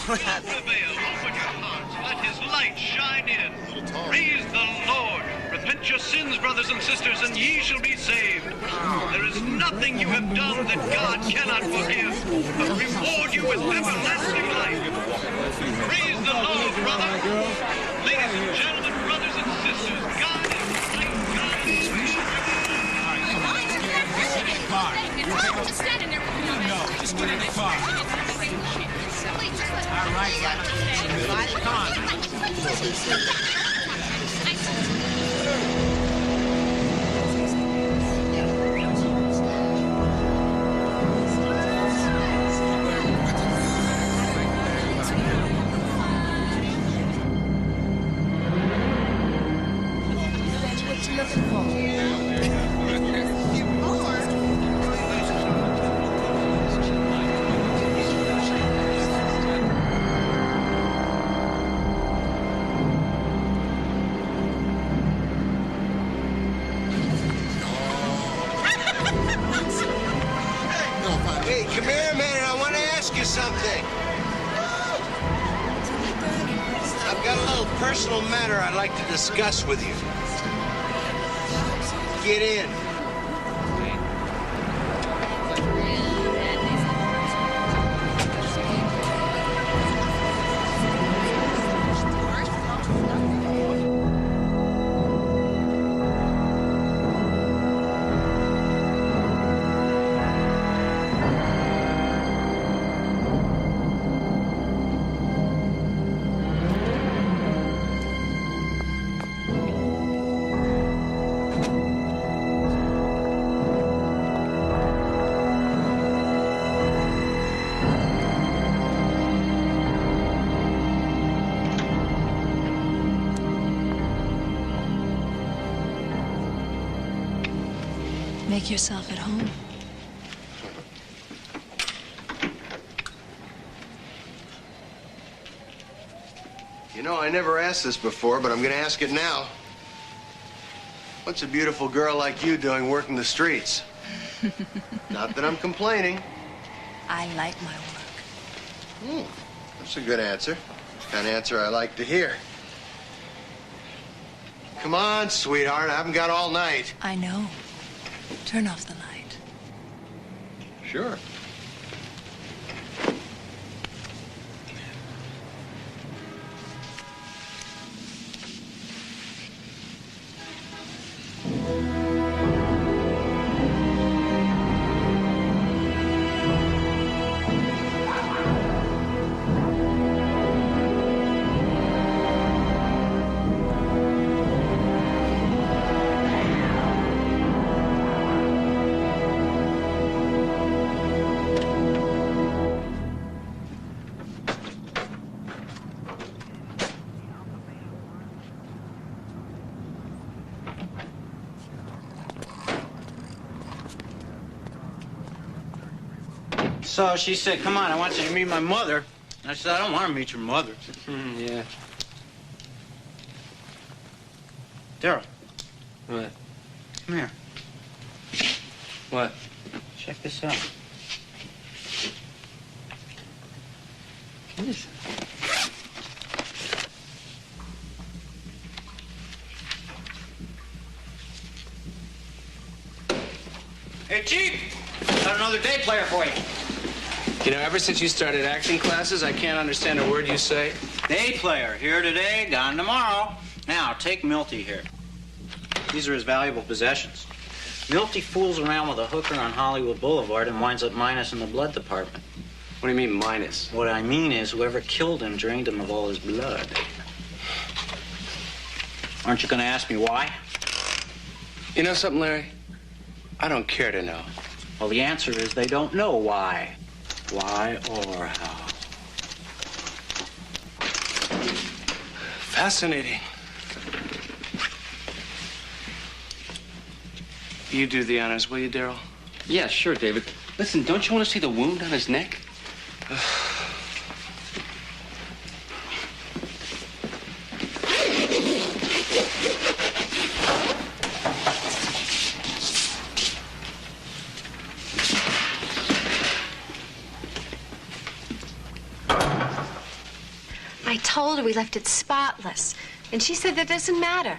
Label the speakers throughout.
Speaker 1: prevail, open your hearts, let his light shine in. Praise the Lord. Repent your sins, brothers and sisters, and ye shall be saved. There is nothing you have done that God cannot forgive, but reward you with everlasting life. Praise the Lord, brother. Ladies and gentlemen, brothers and sisters, God is great. God is great.
Speaker 2: Just standing there with me.
Speaker 3: No, just get in the car. All right, come on.
Speaker 2: What you looking for?
Speaker 4: Hey, come here a minute. I want to ask you something. I've got a little personal matter I'd like to discuss with you. Get in.
Speaker 5: Make yourself at home.
Speaker 4: You know, I never asked this before, but I'm going to ask it now. What's a beautiful girl like you doing working the streets? Not that I'm complaining.
Speaker 5: I like my work.
Speaker 4: That's a good answer. The kind of answer I like to hear. Come on, sweetheart. I haven't got all night.
Speaker 5: I know. Turn off the light.
Speaker 4: Sure.
Speaker 6: So she said, come on, I want you to meet my mother. And I said, I don't want to meet your mother.
Speaker 7: Yeah.
Speaker 6: Daryl,
Speaker 7: What?
Speaker 6: come here.
Speaker 7: What?
Speaker 6: Check this out.
Speaker 7: What is it?
Speaker 6: Hey, Chief! Got another day player for you.
Speaker 7: You know, ever since you started acting classes, I can't understand a word you say.
Speaker 6: Day player, here today, gone tomorrow. Now, take Milty here. These are his valuable possessions. Milty fools around with a hooker on Hollywood Boulevard and winds up minus in the blood department.
Speaker 7: What do you mean, minus?
Speaker 6: What I mean is, whoever killed him drained him of all his blood. Aren't you going to ask me why?
Speaker 7: You know something, Larry? I don't care to know.
Speaker 6: Well, the answer is they don't know why. Why or how.
Speaker 7: Fascinating. You do the honors, will you, Daryl?
Speaker 8: Yeah, sure, David. Listen, don't you want to see the wound on his neck?
Speaker 9: we left it spotless. And she said that doesn't matter.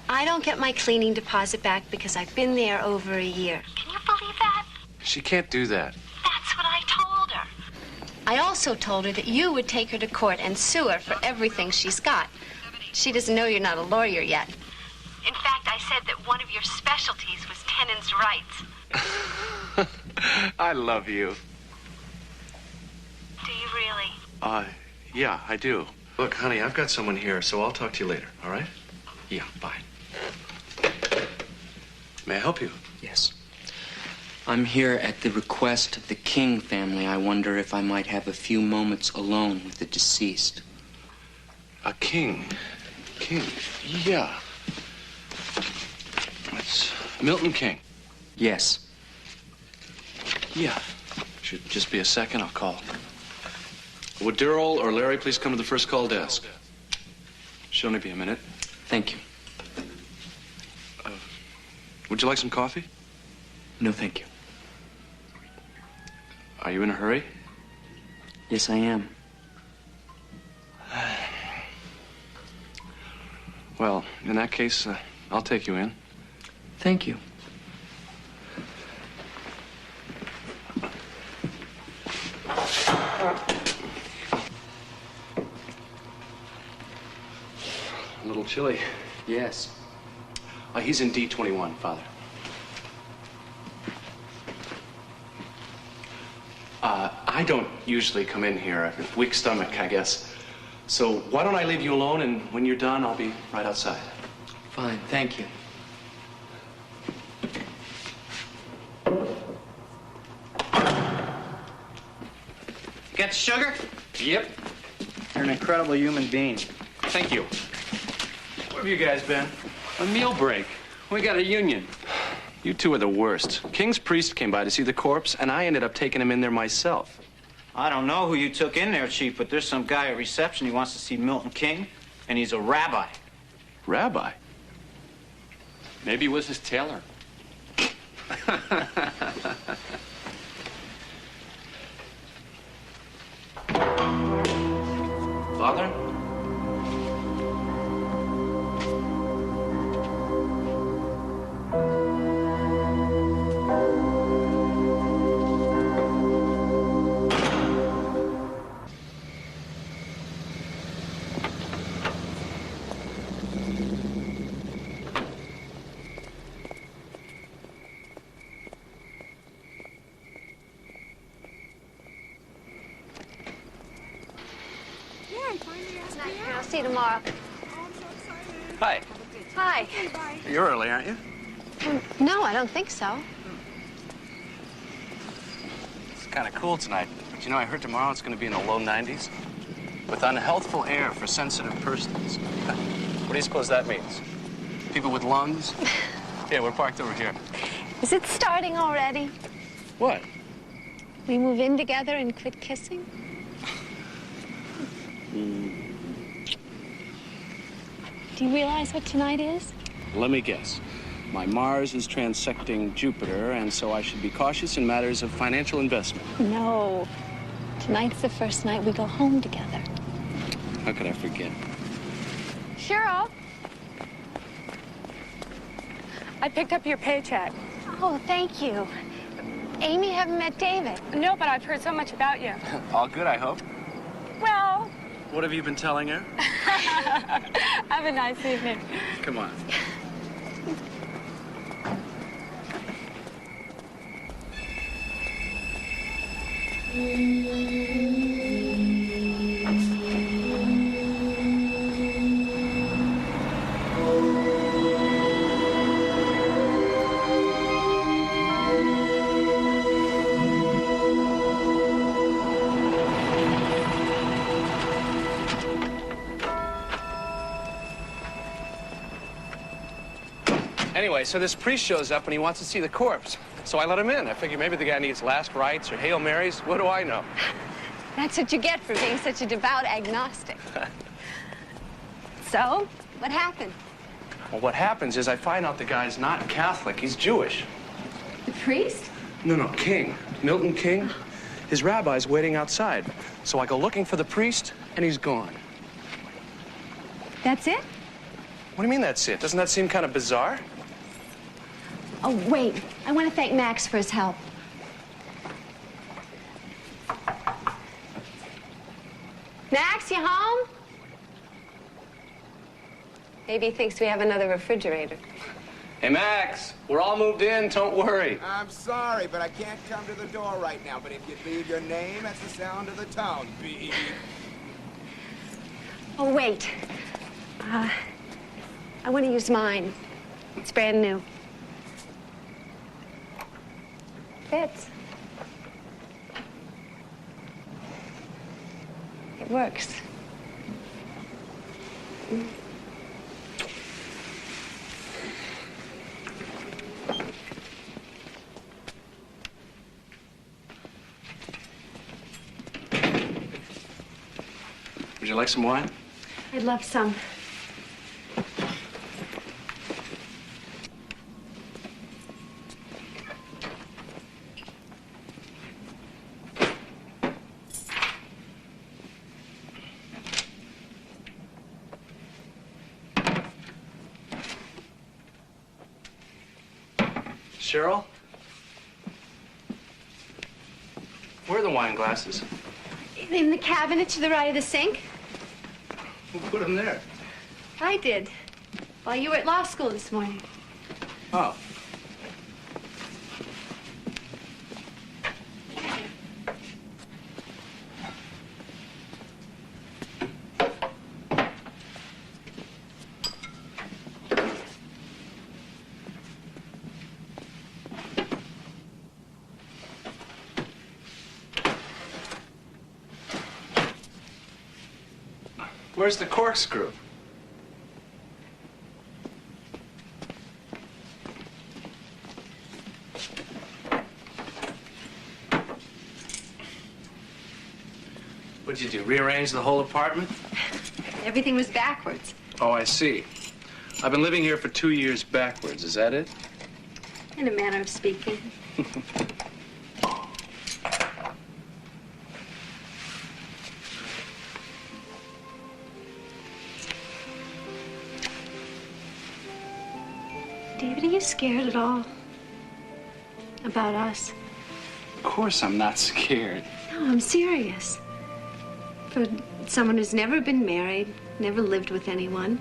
Speaker 9: I don't get my cleaning deposit back because I've been there over a year. Can you believe that?
Speaker 7: She can't do that.
Speaker 9: That's what I told her. I also told her that you would take her to court and sue her for everything she's got. She doesn't know you're not a lawyer yet. In fact, I said that one of your specialties was tenants' rights.
Speaker 7: I love you.
Speaker 9: Do you really?
Speaker 7: Yeah, I do.
Speaker 4: Look, honey, I've got someone here, so I'll talk to you later, all right?
Speaker 7: Yeah, bye.
Speaker 4: May I help you?
Speaker 8: Yes. I'm here at the request of the King family. I wonder if I might have a few moments alone with the deceased.
Speaker 7: A king. King. Yeah. It's Milton King.
Speaker 8: Yes.
Speaker 7: Yeah. Should just be a second. I'll call. Would Darrell or Larry please come to the first call desk? Should only be a minute.
Speaker 8: Thank you.
Speaker 7: Would you like some coffee?
Speaker 8: No, thank you.
Speaker 7: Are you in a hurry?
Speaker 8: Yes, I am.
Speaker 7: Well, in that case, I'll take you in.
Speaker 8: Thank you.
Speaker 7: A little chilly.
Speaker 8: Yes.
Speaker 7: He's in D21, Father. I don't usually come in here. Weak stomach, I guess. So why don't I leave you alone, and when you're done, I'll be right outside.
Speaker 8: Fine, thank you.
Speaker 6: Got the sugar?
Speaker 7: Yep.
Speaker 6: You're an incredible human being.
Speaker 7: Thank you. Where have you guys been?
Speaker 8: A meal break. We got a union.
Speaker 7: You two are the worst. King's priest came by to see the corpse, and I ended up taking him in there myself.
Speaker 6: I don't know who you took in there, Chief, but there's some guy at reception. He wants to see Milton King, and he's a rabbi.
Speaker 7: Rabbi?
Speaker 8: Maybe it was his tailor.
Speaker 7: Father?
Speaker 9: I'll see you tomorrow.
Speaker 7: Hi.
Speaker 9: Hi.
Speaker 7: You're early, aren't you?
Speaker 9: No, I don't think so.
Speaker 7: It's kind of cool tonight. But you know, I heard tomorrow it's going to be in the low 90s. With unhealthful air for sensitive persons. What do you suppose that means? People with lungs? Yeah, we're parked over here.
Speaker 9: Is it starting already?
Speaker 7: What?
Speaker 9: We move in together and quit kissing? Do you realize what tonight is?
Speaker 7: Let me guess. My Mars is transecting Jupiter, and so I should be cautious in matters of financial investment.
Speaker 9: No. Tonight's the first night we go home together.
Speaker 7: How could I forget?
Speaker 10: Cheryl, I picked up your paycheck.
Speaker 9: Oh, thank you. Amy haven't met David.
Speaker 10: No, but I've heard so much about you.
Speaker 7: All good, I hope.
Speaker 10: Well,
Speaker 7: What have you been telling her?
Speaker 10: have a nice evening.
Speaker 7: Come on. Anyway, so this priest shows up and he wants to see the corpse. So I let him in. I figure maybe the guy needs last rites or Hail Marys. What do I know?
Speaker 9: That's what you get for being such a devout agnostic. So, what happened?
Speaker 7: Well, what happens is I find out the guy's not Catholic. He's Jewish.
Speaker 9: The priest?
Speaker 7: No, King. Milton King. His rabbi's waiting outside. So I go looking for the priest, and he's gone.
Speaker 9: That's it?
Speaker 7: What do you mean that's it? Doesn't that seem kind of bizarre?
Speaker 9: Oh, wait. I want to thank Max for his help. Max, you home? Maybe he thinks we have another refrigerator.
Speaker 7: Hey, Max, we're all moved in. Don't worry.
Speaker 11: I'm sorry, but I can't come to the door right now. But if you leave your name, that's the sound of the tone. Beep.
Speaker 9: Oh, wait. I want to use mine. It's brand new. Fits. It works.
Speaker 7: Would you like some wine?
Speaker 9: I'd love some.
Speaker 7: Cheryl? Where are the wine glasses?
Speaker 9: In the cabinet to the right of the sink.
Speaker 7: Who put them there?
Speaker 9: I did. While you were at law school this morning.
Speaker 7: Oh. Where's the corkscrew? What'd you do, rearrange the whole apartment?
Speaker 9: Everything was backwards.
Speaker 7: Oh, I see. I've been living here for 2 years backwards, is that it?
Speaker 9: In a manner of speaking. David, are you scared at all? About us?
Speaker 7: Of course I'm not scared.
Speaker 9: No, I'm serious. For someone who's never been married, never lived with anyone,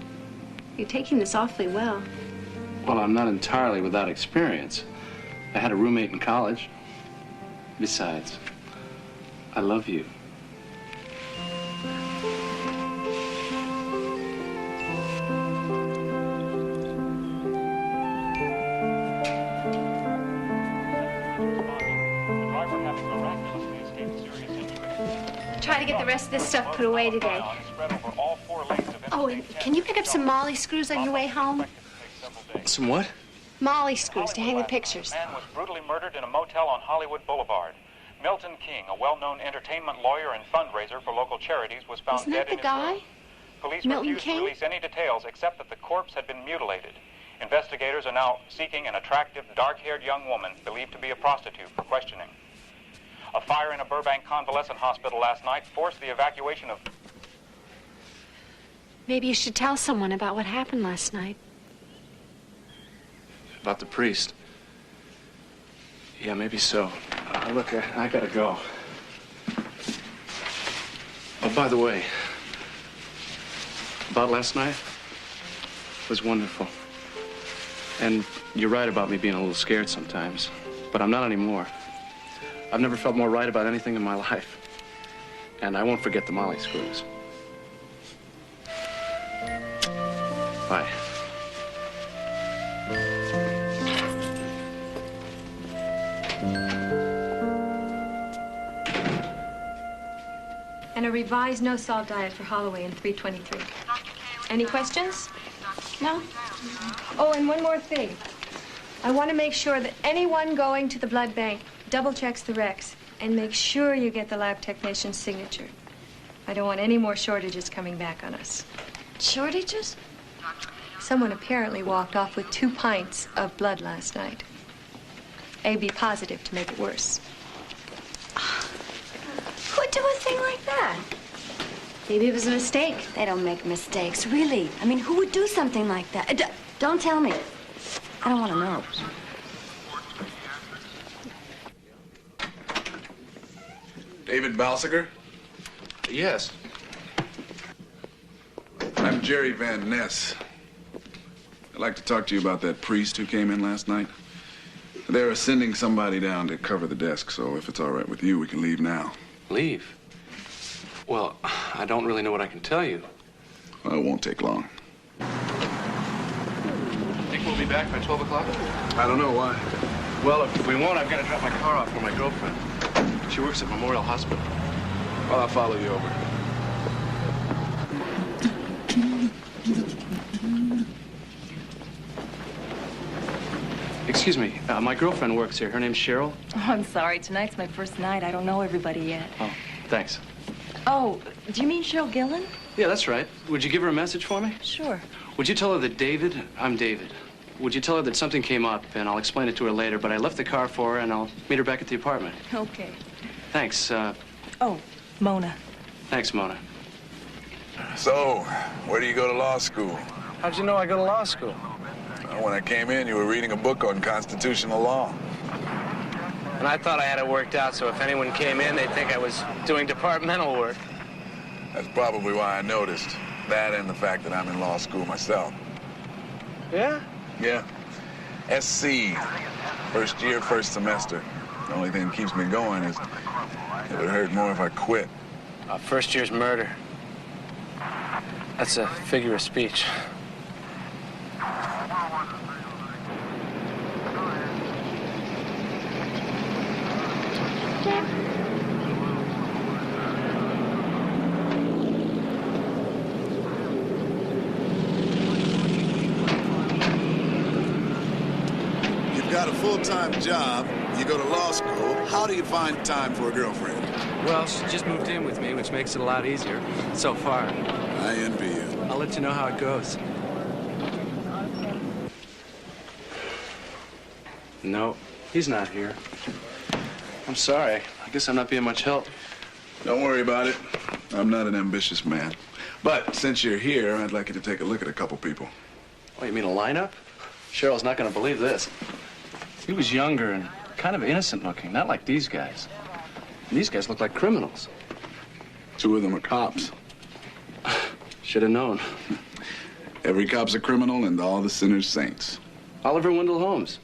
Speaker 9: you're taking this awfully well.
Speaker 7: Well, I'm not entirely without experience. I had a roommate in college. Besides, I love you.
Speaker 9: Try to get the rest of this stuff put away today. Oh, and can you pick up some Molly screws on your way home?
Speaker 7: Some what?
Speaker 9: Molly screws to hang the pictures.
Speaker 12: A man was brutally murdered in a motel on Hollywood Boulevard. Milton King, a well-known entertainment lawyer and fundraiser for local charities, was found
Speaker 9: Isn't
Speaker 12: dead
Speaker 9: that
Speaker 12: in
Speaker 9: the
Speaker 12: his
Speaker 9: guy?
Speaker 12: room. Police
Speaker 9: Milton
Speaker 12: refused
Speaker 9: King?
Speaker 12: to release any details except that the corpse had been mutilated. Investigators are now seeking an attractive, dark-haired young woman believed to be a prostitute for questioning. A fire in a Burbank convalescent hospital last night forced the evacuation of...
Speaker 9: Maybe you should tell someone about what happened last night.
Speaker 7: About the priest. Yeah, maybe so. Look, I gotta go. Oh, by the way, about last night was wonderful. And you're right about me being a little scared sometimes, but I'm not anymore. I've never felt more right about anything in my life. And I won't forget the Molly screws. Bye.
Speaker 10: And a revised no-salt diet for Holloway in 323. Any questions? No? Oh, and one more thing. I want to make sure that anyone going to the blood bank double-checks the recs and make sure you get the lab technician's signature. I don't want any more shortages coming back on us.
Speaker 9: Shortages?
Speaker 10: Someone apparently walked off with 2 pints of blood last night. AB positive to make it worse.
Speaker 9: Who'd do a thing like that?
Speaker 10: Maybe it was a mistake.
Speaker 13: They don't make mistakes, really. I mean, who would do something like that? Don't tell me. I don't want to know.
Speaker 14: David Balsiger?
Speaker 7: Yes.
Speaker 14: I'm Jerry Van Ness. I'd like to talk to you about that priest who came in last night. They're sending somebody down to cover the desk, so if it's all right with you, we can leave now.
Speaker 7: Leave? Well, I don't really know what I can tell you.
Speaker 14: Well, it won't take long.
Speaker 7: Think we'll be back by 12 o'clock?
Speaker 14: I don't know why.
Speaker 7: Well, if we won't, I've got to drop my car off for my girlfriend. She works at Memorial Hospital.
Speaker 14: Well, I'll follow you over.
Speaker 7: Excuse me, my girlfriend works here. Her name's Cheryl.
Speaker 5: Oh, I'm sorry. Tonight's my first night. I don't know everybody yet.
Speaker 7: Oh, thanks.
Speaker 5: Oh, do you mean Cheryl Gillen?
Speaker 7: Yeah, that's right. Would you give her a message for me?
Speaker 5: Sure.
Speaker 7: Would you tell her that I'm David. Would you tell her that something came up, and I'll explain it to her later, but I left the car for her, and I'll meet her back at the apartment.
Speaker 5: Okay.
Speaker 7: Thanks,
Speaker 5: Oh, Mona.
Speaker 7: Thanks, Mona.
Speaker 14: So, where do you go to law school?
Speaker 7: How'd you know I go to law school?
Speaker 14: Well, when I came in, you were reading a book on constitutional law.
Speaker 7: And I thought I had it worked out, so if anyone came in, they'd think I was doing departmental work.
Speaker 14: That's probably why I noticed. That and the fact that I'm in law school myself.
Speaker 7: Yeah?
Speaker 14: Yeah. SC. First year, first semester. The only thing that keeps me going is it would hurt more if I quit.
Speaker 7: First year's murder. That's a figure of speech.
Speaker 14: Got a full-time job, you go to law school, how do you find time for a girlfriend?
Speaker 7: Well, she just moved in with me, which makes it a lot easier. So far.
Speaker 14: I envy you.
Speaker 7: I'll let you know how it goes. No, he's not here. I'm sorry. I guess I'm not being much help.
Speaker 14: Don't worry about it. I'm not an ambitious man. But since you're here, I'd like you to take a look at a couple people.
Speaker 7: Oh, you mean a lineup? Cheryl's not going to believe this. He was younger and kind of innocent looking, not like these guys. And these guys look like criminals.
Speaker 14: Two of them are cops.
Speaker 7: Should have known.
Speaker 14: Every cop's a criminal and all the sinners saints.
Speaker 7: Oliver Wendell Holmes.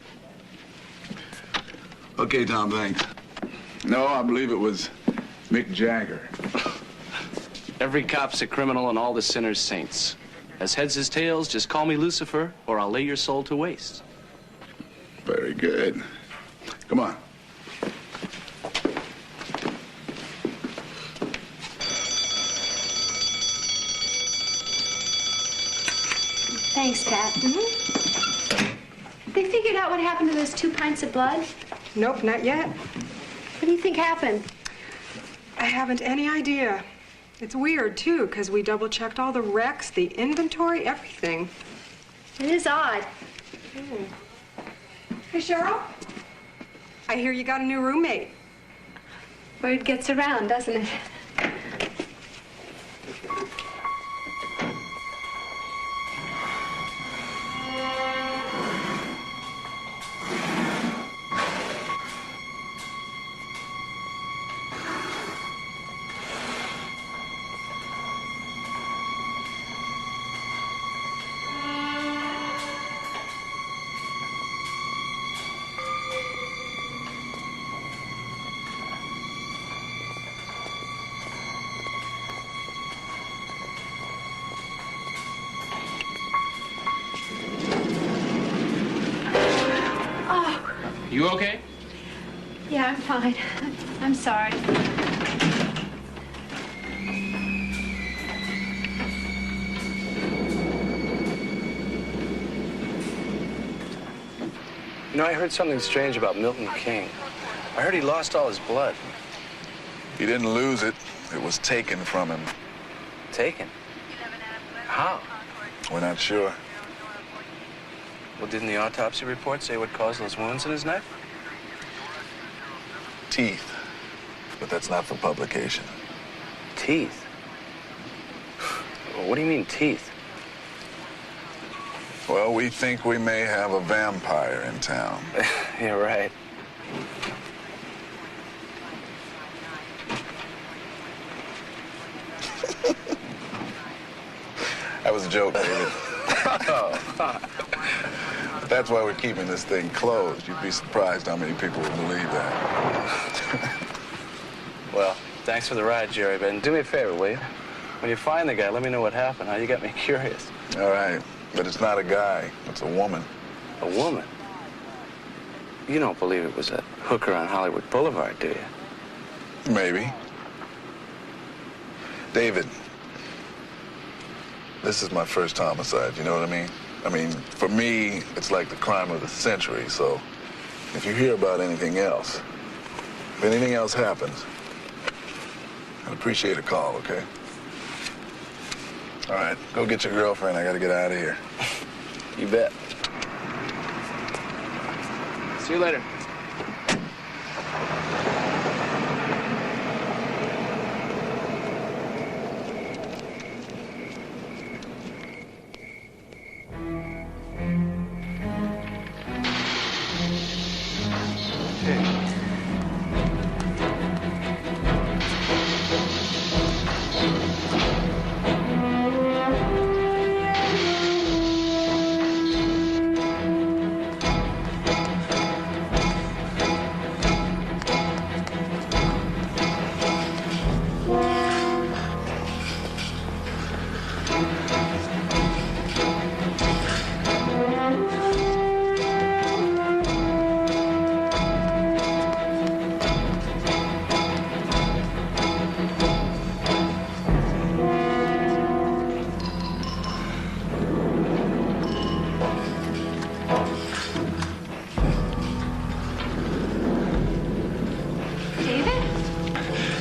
Speaker 14: Okay, Tom, thanks. No, I believe it was Mick Jagger.
Speaker 7: Every cop's a criminal and all the sinners saints. As heads as tails, just call me Lucifer, or I'll lay your soul to waste.
Speaker 14: Very good. Come on.
Speaker 10: Thanks, Pat. They figured out what happened to those 2 pints of blood?
Speaker 15: Nope, not yet.
Speaker 10: What do you think happened?
Speaker 15: I haven't any idea. It's weird, too, because we double-checked all the wrecks, the inventory, everything.
Speaker 10: It is odd.
Speaker 15: Hey, Cheryl? I hear you got a new roommate.
Speaker 10: Word gets around, doesn't it?
Speaker 7: You okay?
Speaker 10: Yeah, I'm fine. I'm sorry.
Speaker 7: You know, I heard something strange about Milton King. I heard he lost all his blood.
Speaker 14: He didn't lose it. It was taken from him.
Speaker 7: Taken? How?
Speaker 14: We're not sure.
Speaker 7: Well, didn't the autopsy report say what caused those wounds in his neck?
Speaker 14: Teeth. But that's not for publication.
Speaker 7: Teeth? What do you mean, teeth?
Speaker 14: Well, we think we may have a vampire in town.
Speaker 7: Yeah, right.
Speaker 14: That was a joke, David. That's why we're keeping this thing closed. You'd be surprised how many people would believe that.
Speaker 7: Well, thanks for the ride, Jerry, but do me a favor, will you? When you find the guy, let me know what happened. Huh? You got me curious.
Speaker 14: All right, but it's not a guy. It's a woman.
Speaker 7: A woman? You don't believe it was a hooker on Hollywood Boulevard, do you?
Speaker 14: Maybe. David, this is my first homicide, you know what I mean? I mean, for me, it's like the crime of the century, so if you hear about anything else, if anything else happens, I'd appreciate a call, okay? All right, go get your girlfriend. I gotta get out of here.
Speaker 7: You bet. See you later.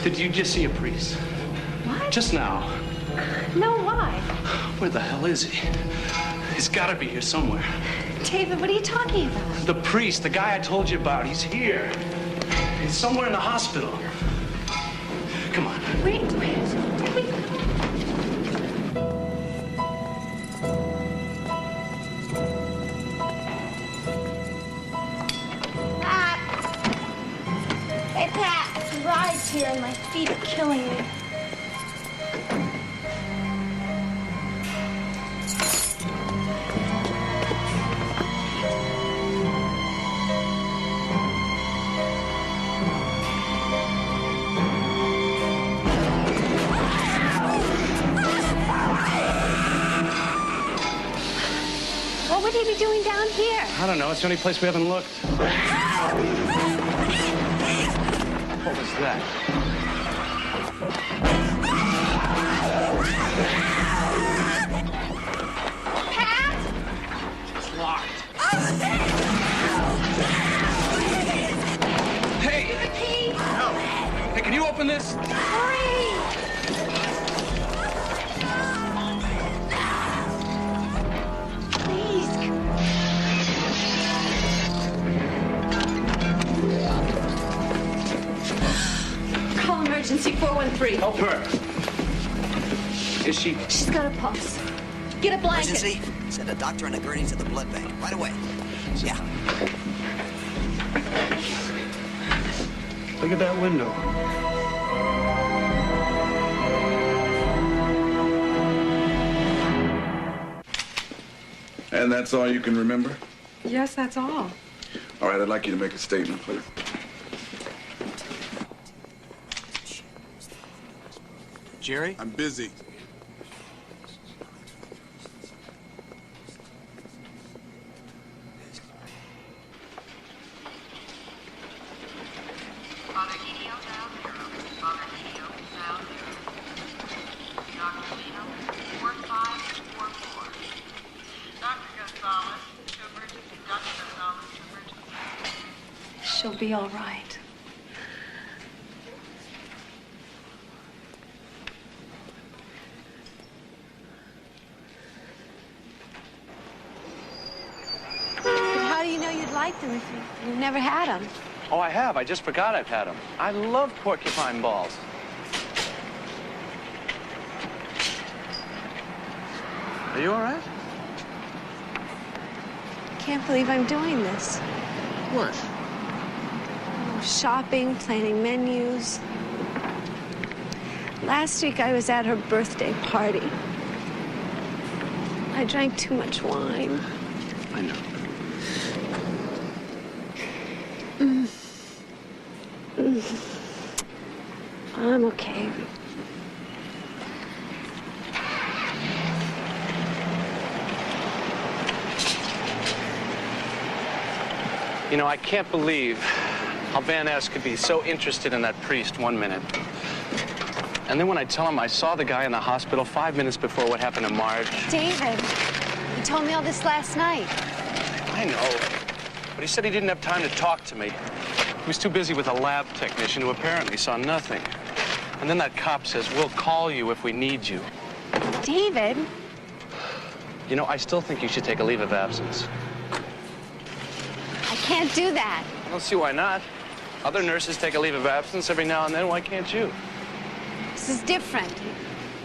Speaker 16: Did you just see a priest?
Speaker 10: What?
Speaker 16: Just now.
Speaker 10: No, why?
Speaker 16: Where the hell is he? He's got to be here somewhere.
Speaker 10: David, what are you talking about?
Speaker 16: The priest, the guy I told you about, he's here. He's somewhere in the hospital. Come on.
Speaker 10: Wait. Here and my feet are killing me. What would he be doing down here?
Speaker 16: I don't know. It's the only place we haven't looked. What was that?
Speaker 10: Pat?
Speaker 16: It's locked. Hey! No. Hey, can you open this?
Speaker 10: Hurry! Please. Call emergency 413.
Speaker 16: Help her. Is she?
Speaker 10: She's got a pulse. Get a blanket.
Speaker 17: Emergency? Send a doctor and a gurney to the blood bank. Right away. Yeah.
Speaker 16: Look at that window.
Speaker 14: And that's all you can remember?
Speaker 15: Yes, that's all.
Speaker 14: All right, I'd like you to make a statement, please.
Speaker 7: Jerry?
Speaker 14: I'm busy.
Speaker 5: She'll be all right.
Speaker 9: But how do you know you'd like them if you've never had them?
Speaker 7: Oh, I have. I just forgot I've had them. I love porcupine balls. Are you all right?
Speaker 9: Can't believe I'm doing this.
Speaker 7: What?
Speaker 9: Shopping, planning menus. Last week I was at her birthday party. I drank too much wine.
Speaker 7: I know.
Speaker 9: I'm okay.
Speaker 7: You know, I can't believe how Van Ness could be so interested in that priest 1 minute. And then when I tell him I saw the guy in the hospital 5 minutes before what happened to Marge.
Speaker 9: David, you told me all this last night.
Speaker 7: I know. But he said he didn't have time to talk to me. He was too busy with a lab technician who apparently saw nothing. And then that cop says, we'll call you if we need you.
Speaker 9: David?
Speaker 7: You know, I still think you should take a leave of absence.
Speaker 9: I can't do that.
Speaker 7: I don't see why not. Other nurses take a leave of absence every now and then. Why can't you?
Speaker 9: This is different.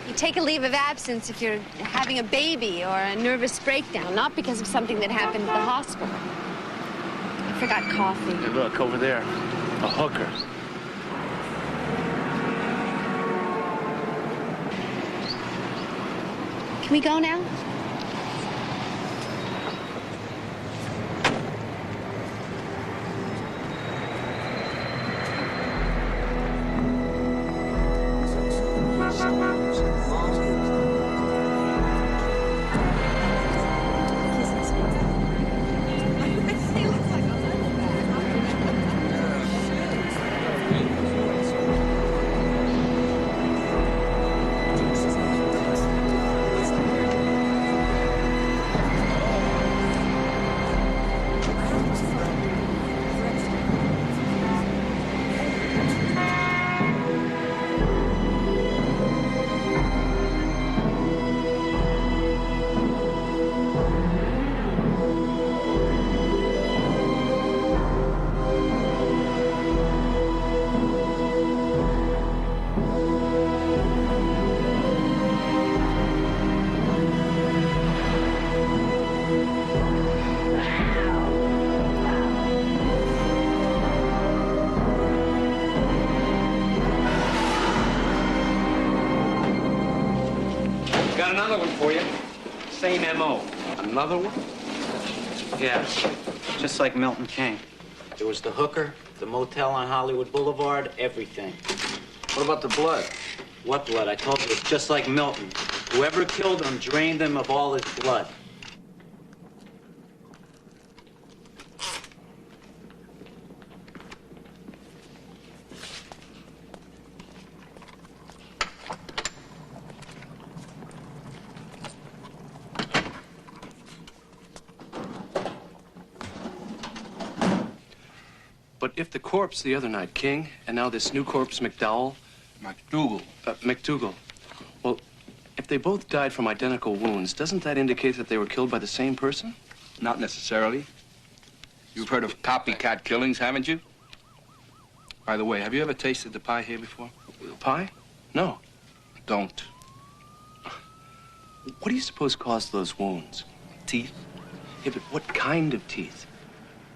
Speaker 9: You take a leave of absence if you're having a baby or a nervous breakdown, not because of something that happened at the hospital. I forgot coffee.
Speaker 7: Hey, look, over there. A hooker.
Speaker 9: Can we go now?
Speaker 6: Another one for you. Same M.O.
Speaker 7: Another one?
Speaker 6: Yeah, just like Milton King. There was the hooker, the motel on Hollywood Boulevard, everything.
Speaker 4: What about the blood?
Speaker 6: What blood? I told you, it's just like Milton. Whoever killed him drained him of all his blood.
Speaker 7: But if the corpse the other night, King, and now this new corpse, McDowell... McDougal. Well, if they both died from identical wounds, doesn't that indicate that they were killed by the same person?
Speaker 18: Not necessarily. You've heard of copycat killings, haven't you? By the way, have you ever tasted the pie here before?
Speaker 7: Pie? No.
Speaker 18: Don't.
Speaker 7: What do you suppose caused those wounds? Teeth? Yeah, but what kind of teeth?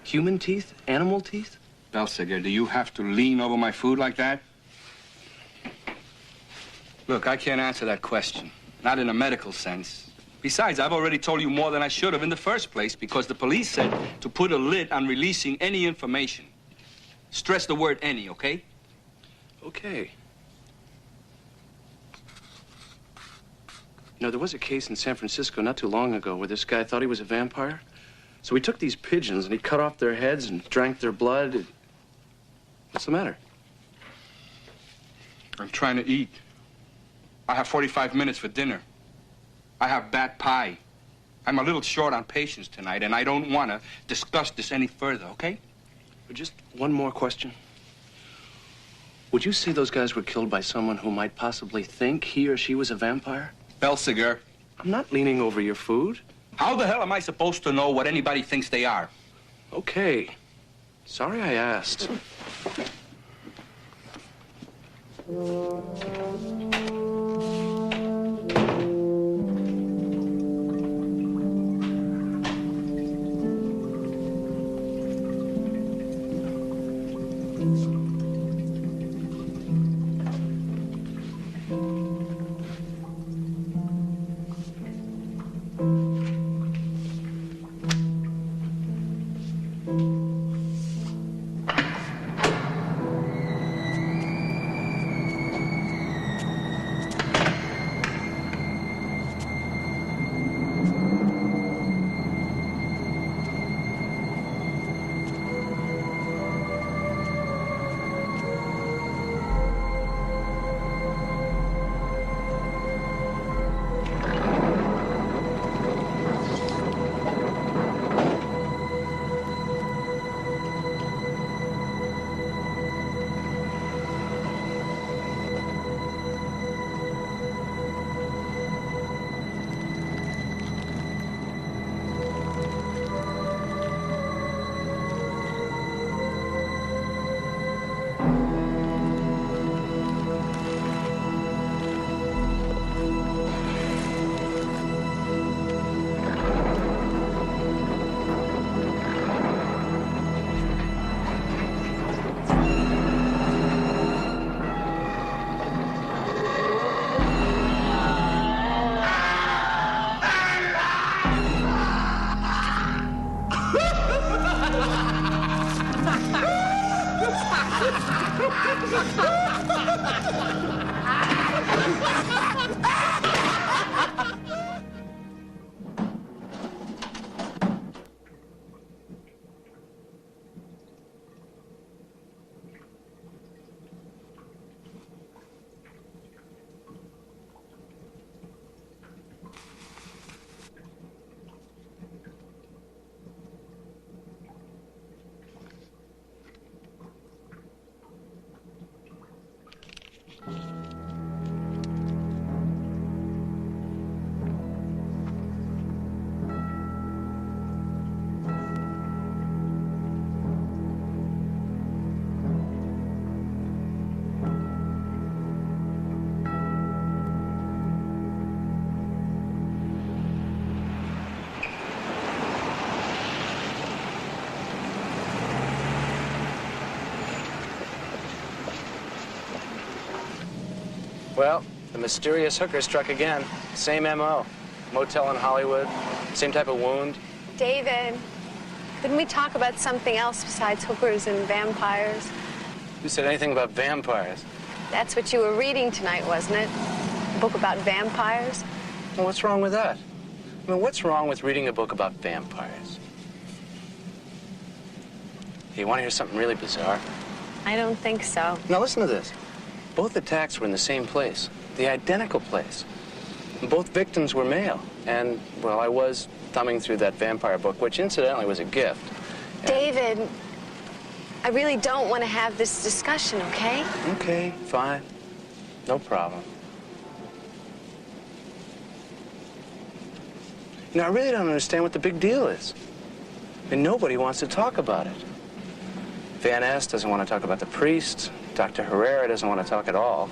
Speaker 7: Human teeth? Animal teeth?
Speaker 18: Balsiger, do you have to lean over my food like that? Look, I can't answer that question. Not in a medical sense. Besides, I've already told you more than I should have in the first place because the police said to put a lid on releasing any information. Stress the word any, okay?
Speaker 7: Okay. You know, there was a case in San Francisco not too long ago where this guy thought he was a vampire. So he took these pigeons and he cut off their heads and drank their blood. What's the matter?
Speaker 18: I'm trying to eat. I have 45 minutes for dinner. I have bad pie. I'm a little short on patience tonight, and I don't want to discuss this any further, okay?
Speaker 7: Just one more question. Would you say those guys were killed by someone who might possibly think he or she was a vampire?
Speaker 18: Balsiger.
Speaker 7: I'm not leaning over your food.
Speaker 18: How the hell am I supposed to know what anybody thinks they are?
Speaker 7: Okay. Sorry I asked. Well, the mysterious hooker struck again. Same M.O. Motel in Hollywood, same type of wound.
Speaker 9: David, couldn't we talk about something else besides hookers and vampires?
Speaker 7: Who said anything about vampires?
Speaker 9: That's what you were reading tonight, wasn't it? A book about vampires?
Speaker 7: Well, what's wrong with that? I mean, what's wrong with reading a book about vampires? Hey, you want to hear something really bizarre?
Speaker 9: I don't think so.
Speaker 7: Now, listen to this. Both attacks were in the same place, the identical place. Both victims were male. And, well, I was thumbing through that vampire book, which incidentally was a gift.
Speaker 9: David, I really don't want to have this discussion, okay?
Speaker 7: Okay, fine. No problem. You know, I really don't understand what the big deal is. I mean, nobody wants to talk about it. Van Ness doesn't want to talk about the priest. Dr. Herrera doesn't want to talk at all.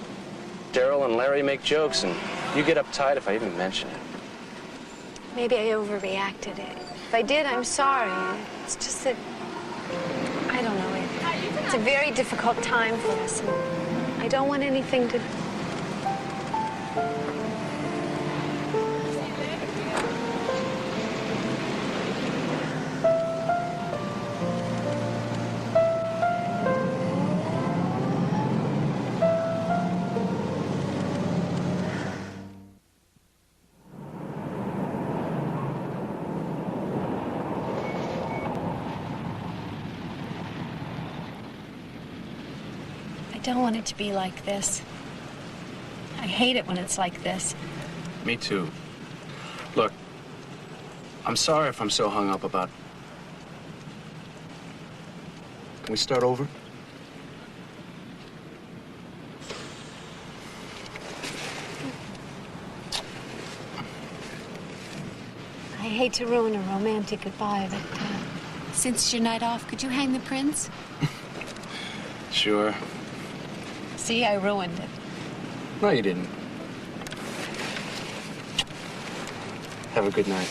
Speaker 7: Daryl and Larry make jokes, and you get uptight if I even mention it.
Speaker 9: Maybe I overreacted. If I did, I'm sorry. It's just that, I don't know. It's a very difficult time for us, and I don't want anything to... I don't want it to be like this. I hate it when it's like this.
Speaker 7: Me too. Look, I'm sorry if I'm so hung up about... Can we start over?
Speaker 9: I hate to ruin a romantic goodbye, but since it's your night off, could you hang the prince?
Speaker 7: Sure.
Speaker 9: See, I ruined it.
Speaker 7: No, you didn't. Have a good night.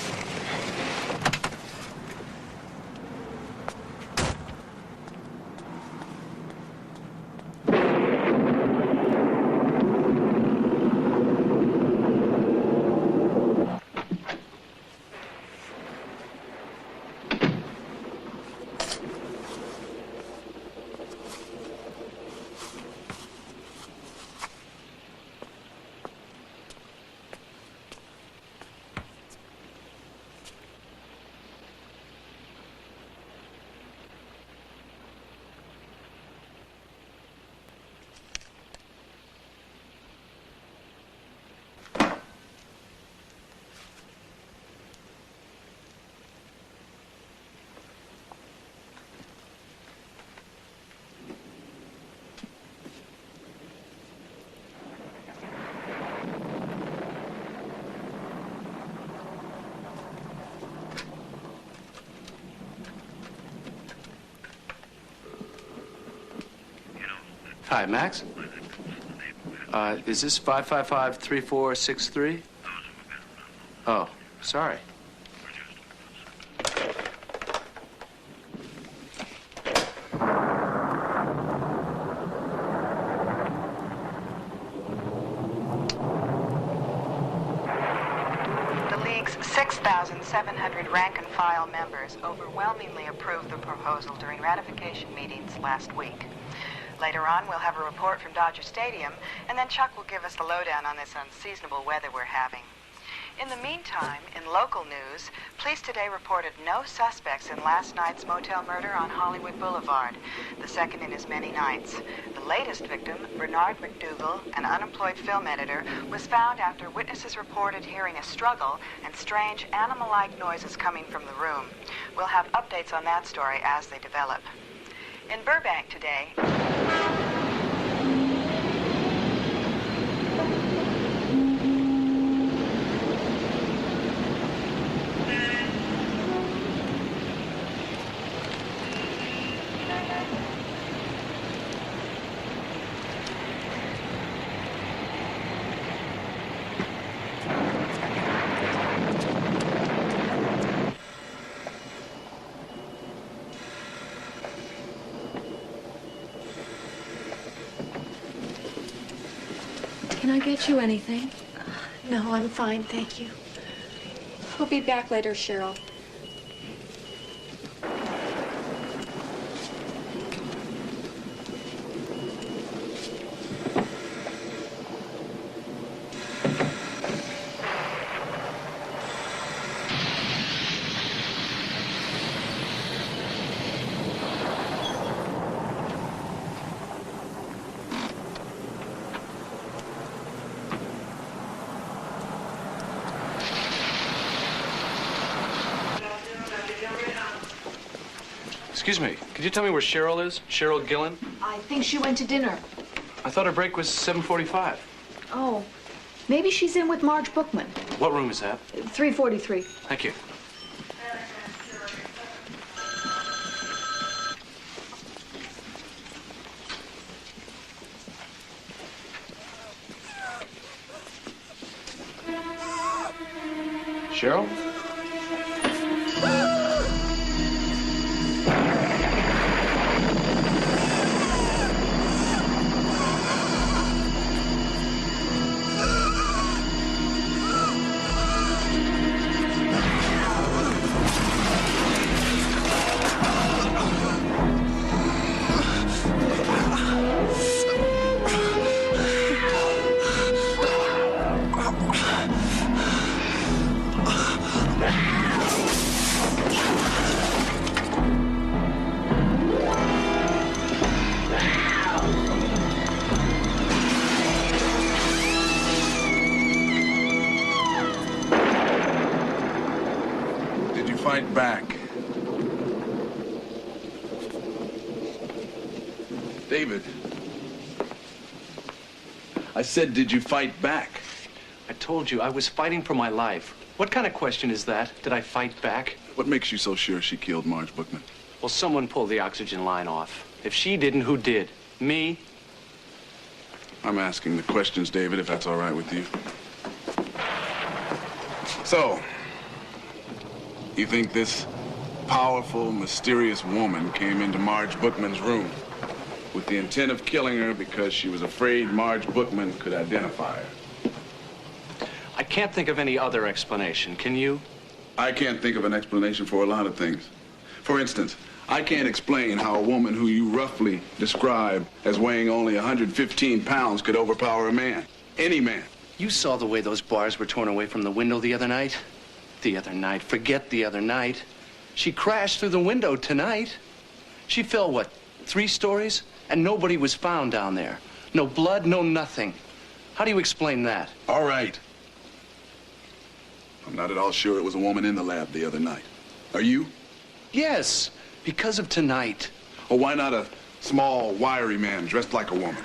Speaker 7: Hi, Max? Is this 555-3463? Oh, sorry.
Speaker 19: The League's 6,700 rank-and-file members overwhelmingly approved the proposal during ratification meetings last week. Later on, we'll have a report from Dodger Stadium, and then Chuck will give us the lowdown on this unseasonable weather we're having. In the meantime, in local news, police today reported no suspects in last night's motel murder on Hollywood Boulevard, the second in as many nights. The latest victim, Bernard McDougal, an unemployed film editor, was found after witnesses reported hearing a struggle and strange animal-like noises coming from the room. We'll have updates on that story as they develop. In Burbank today...
Speaker 10: Can I get you anything?
Speaker 9: No, I'm fine, thank you.
Speaker 10: We'll be back later, Cheryl.
Speaker 7: Excuse me, could you tell me where Cheryl is? Cheryl Gillen?
Speaker 20: I think she went to dinner.
Speaker 7: I thought her break was 7:45.
Speaker 20: Oh, maybe she's in with Marge Bookman.
Speaker 7: What room is that?
Speaker 20: 343.
Speaker 7: Thank you. Cheryl?
Speaker 14: Fight back. David. I said, did you fight back?
Speaker 7: I told you I was fighting for my life. What kind of question is that? Did I fight back?
Speaker 14: What makes you so sure she killed Marge Bookman?
Speaker 7: Well, someone pulled the oxygen line off. If she didn't, who did? Me?
Speaker 14: I'm asking the questions, David, if that's all right with you. So, you think this powerful, mysterious woman came into Marge Bookman's room with the intent of killing her because she was afraid Marge Bookman could identify her?
Speaker 7: I can't think of any other explanation. Can you?
Speaker 14: I can't think of an explanation for a lot of things. For instance, I can't explain how a woman who you roughly describe as weighing only 115 pounds could overpower a man. Any man.
Speaker 7: You saw the way those bars were torn away from the window the other night? The other night. Forget the other night. She crashed through the window tonight. She fell, what, 3 stories? And nobody was found down there. No blood, no nothing. How do you explain that?
Speaker 14: All right. I'm not at all sure it was a woman in the lab the other night. Are you?
Speaker 7: Yes, because of tonight.
Speaker 14: Or why not a small, wiry man dressed like a woman?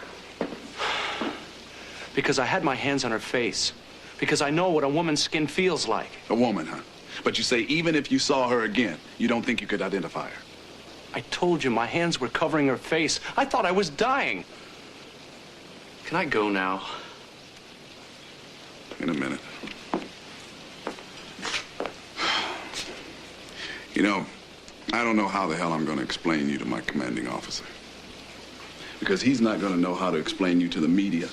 Speaker 7: Because I had my hands on her face. Because I know what a woman's skin feels like.
Speaker 14: A woman, huh? But you say even if you saw her again, you don't think you could identify her?
Speaker 7: I told you my hands were covering her face. I thought I was dying. Can I go now?
Speaker 14: In a minute. You know, I don't know how the hell I'm going to explain you to my commanding officer. Because he's not going to know how to explain you to the media.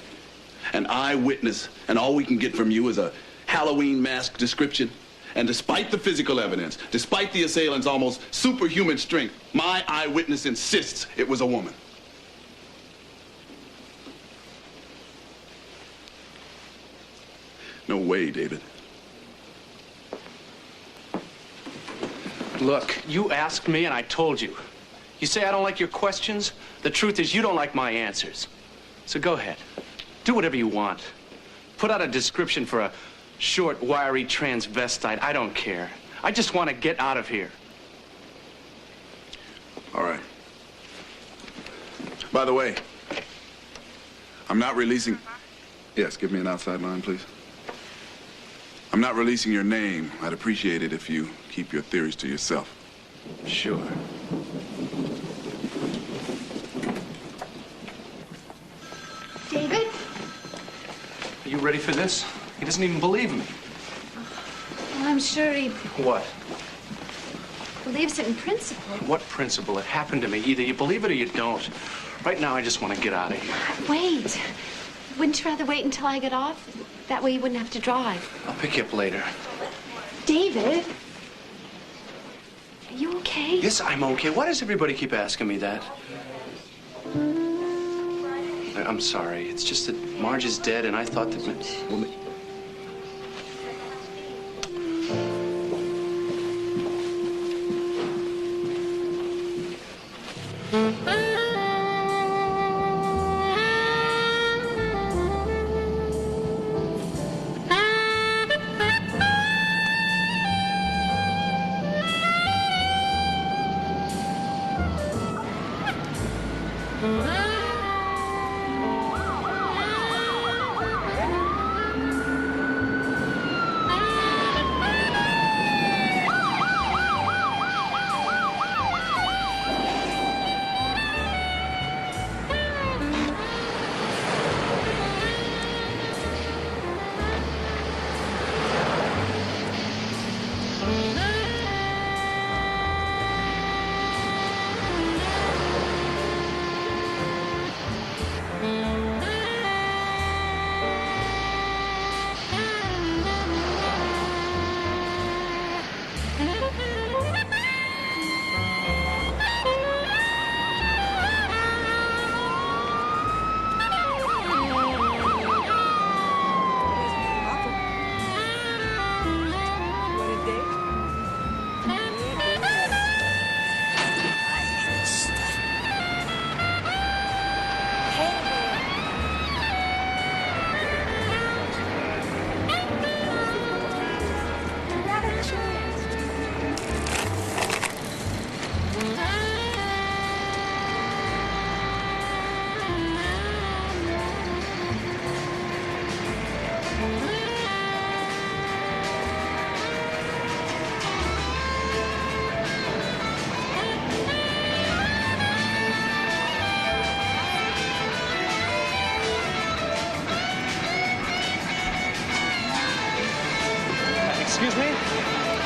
Speaker 14: An eyewitness, and all we can get from you is a Halloween mask description. And despite the physical evidence, despite the assailant's almost superhuman strength, my eyewitness insists it was a woman. No way, David.
Speaker 7: Look, you asked me and I told you. You say I don't like your questions? The truth is you don't like my answers. So go ahead. Do whatever you want. Put out a description for a short, wiry transvestite. I don't care. I just want to get out of here.
Speaker 14: All right. By the way, I'm not releasing... Yes, give me an outside line, please. I'm not releasing your name. I'd appreciate it if you keep your theories to yourself.
Speaker 7: Sure.
Speaker 20: David?
Speaker 7: Are you ready for this? He doesn't even believe me.
Speaker 20: Well, I'm sure he
Speaker 7: What?
Speaker 20: believes it in principle.
Speaker 7: What principle? It happened to me. Either you believe it or you don't. Right now, I just want to get out of here.
Speaker 20: Wait.
Speaker 9: Wouldn't you rather wait until I get off? That way you wouldn't have to drive.
Speaker 7: I'll pick you up later.
Speaker 9: David? Are you okay?
Speaker 7: Yes, I'm okay. Why does everybody keep asking me that? I'm sorry. It's just that Marge is dead, and I thought that... Well,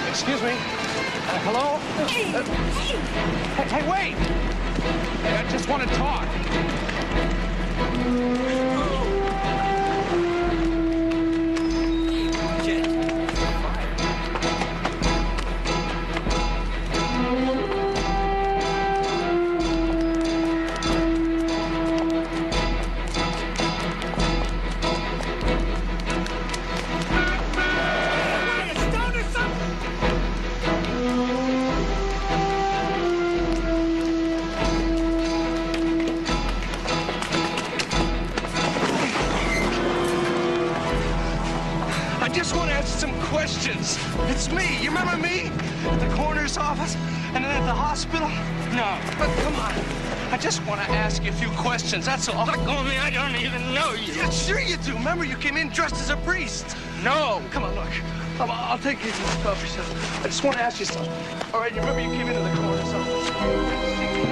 Speaker 16: Excuse me. Hello? Hey, wait! Hey, I just want to talk. It's me. You remember me? At the coroner's office and then at the hospital? No. But come on. I just want to ask you a few questions, that's all. Look on me, I don't even know you. Yeah, sure you do. Remember, you came in dressed as a priest. No. Come on, look. I'll take you to the coffee shop. I just want to ask you something. All right, you remember you came into the coroner's office?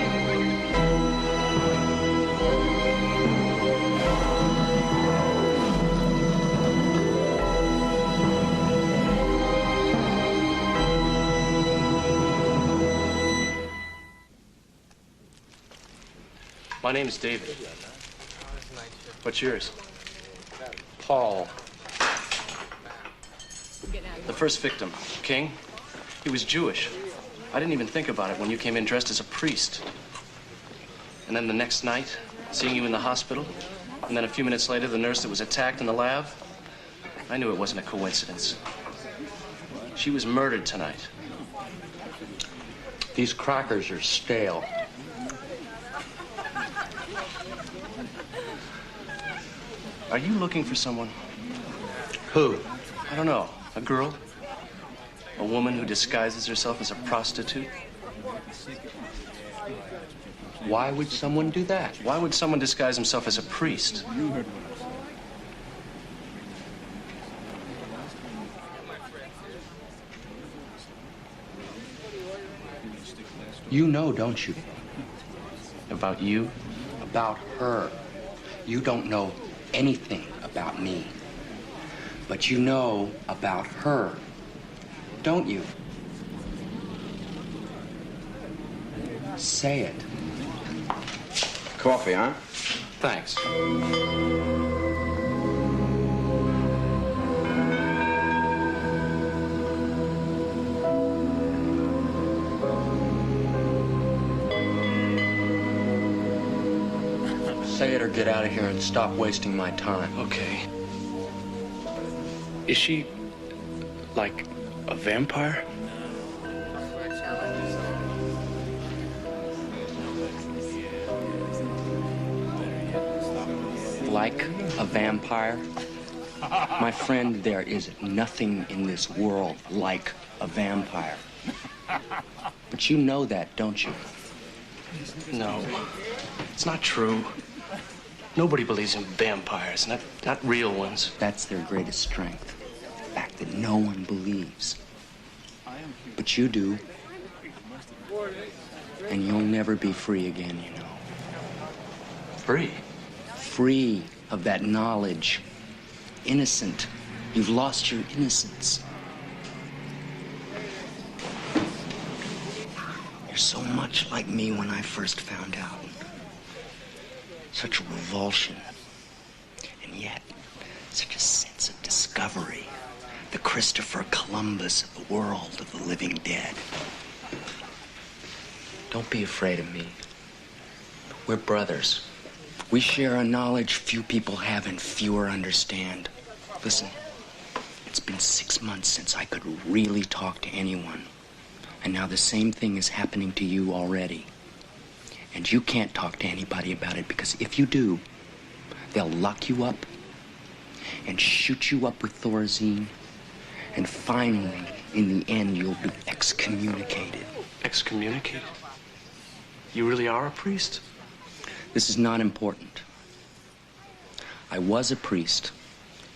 Speaker 16: My name's David. What's yours? Paul. The first victim, King, he was Jewish. I didn't even think about it when you came in dressed as a priest. And then the next night, seeing you in the hospital, and then a few minutes later, the nurse that was attacked in the lab, I knew it wasn't a coincidence. She was murdered tonight.
Speaker 21: These crackers are stale.
Speaker 7: Are you looking for someone?
Speaker 21: Who?
Speaker 7: I don't know. A girl? A woman who disguises herself as a prostitute?
Speaker 21: Why would someone do that?
Speaker 7: Why would someone disguise himself as a priest?
Speaker 21: You know, don't you?
Speaker 7: About you?
Speaker 21: About her. You don't know anything about me. But you know about her, don't you? Say it. Coffee, huh?
Speaker 7: Thanks.
Speaker 8: Say it or get out of here and stop wasting my time.
Speaker 7: Okay. Is she like a vampire?
Speaker 8: Like a vampire? My friend, there is nothing in this world like a vampire. But you know that, don't you?
Speaker 7: No, it's not true. Nobody believes in vampires, not real ones.
Speaker 8: That's their greatest strength. The fact that no one believes. But you do. And you'll never be free again, you know.
Speaker 7: Free?
Speaker 8: Free of that knowledge. Innocent. You've lost your innocence. You're so much like me when I first found out. Such a revulsion. And yet, such a sense of discovery. The Christopher Columbus of the world of the living dead. Don't be afraid of me. We're brothers. We share a knowledge few people have and fewer understand. Listen, it's been 6 months since I could really talk to anyone. And now the same thing is happening to you already. And you can't talk to anybody about it because if you do, they'll lock you up and shoot you up with Thorazine. And finally, in the end, you'll be excommunicated.
Speaker 7: Excommunicated? You really are a priest?
Speaker 8: This is not important. I was a priest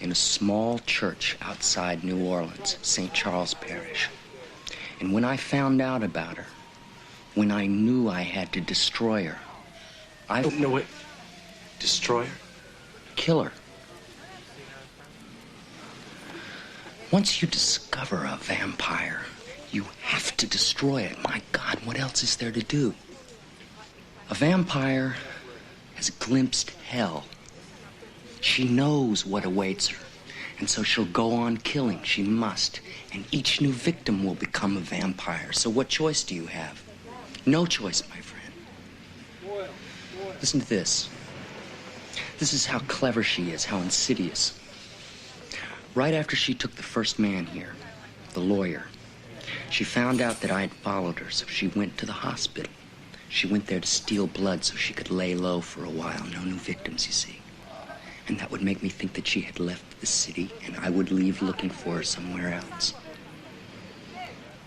Speaker 8: in a small church outside New Orleans, St. Charles Parish. And when I found out about her, when I knew I had to destroy her,
Speaker 7: No, wait. Destroy her?
Speaker 8: Kill her. Once you discover a vampire, you have to destroy it. My God, what else is there to do? A vampire has glimpsed hell. She knows what awaits her, and so she'll go on killing. She must. And each new victim will become a vampire. So what choice do you have? No choice, my friend. Listen to this. This is how clever she is, how insidious. Right after she took the first man here, the lawyer, she found out that I had followed her, so she went to the hospital. She went there to steal blood so she could lay low for a while. No new victims, you see. And that would make me think that she had left the city and I would leave looking for her somewhere else.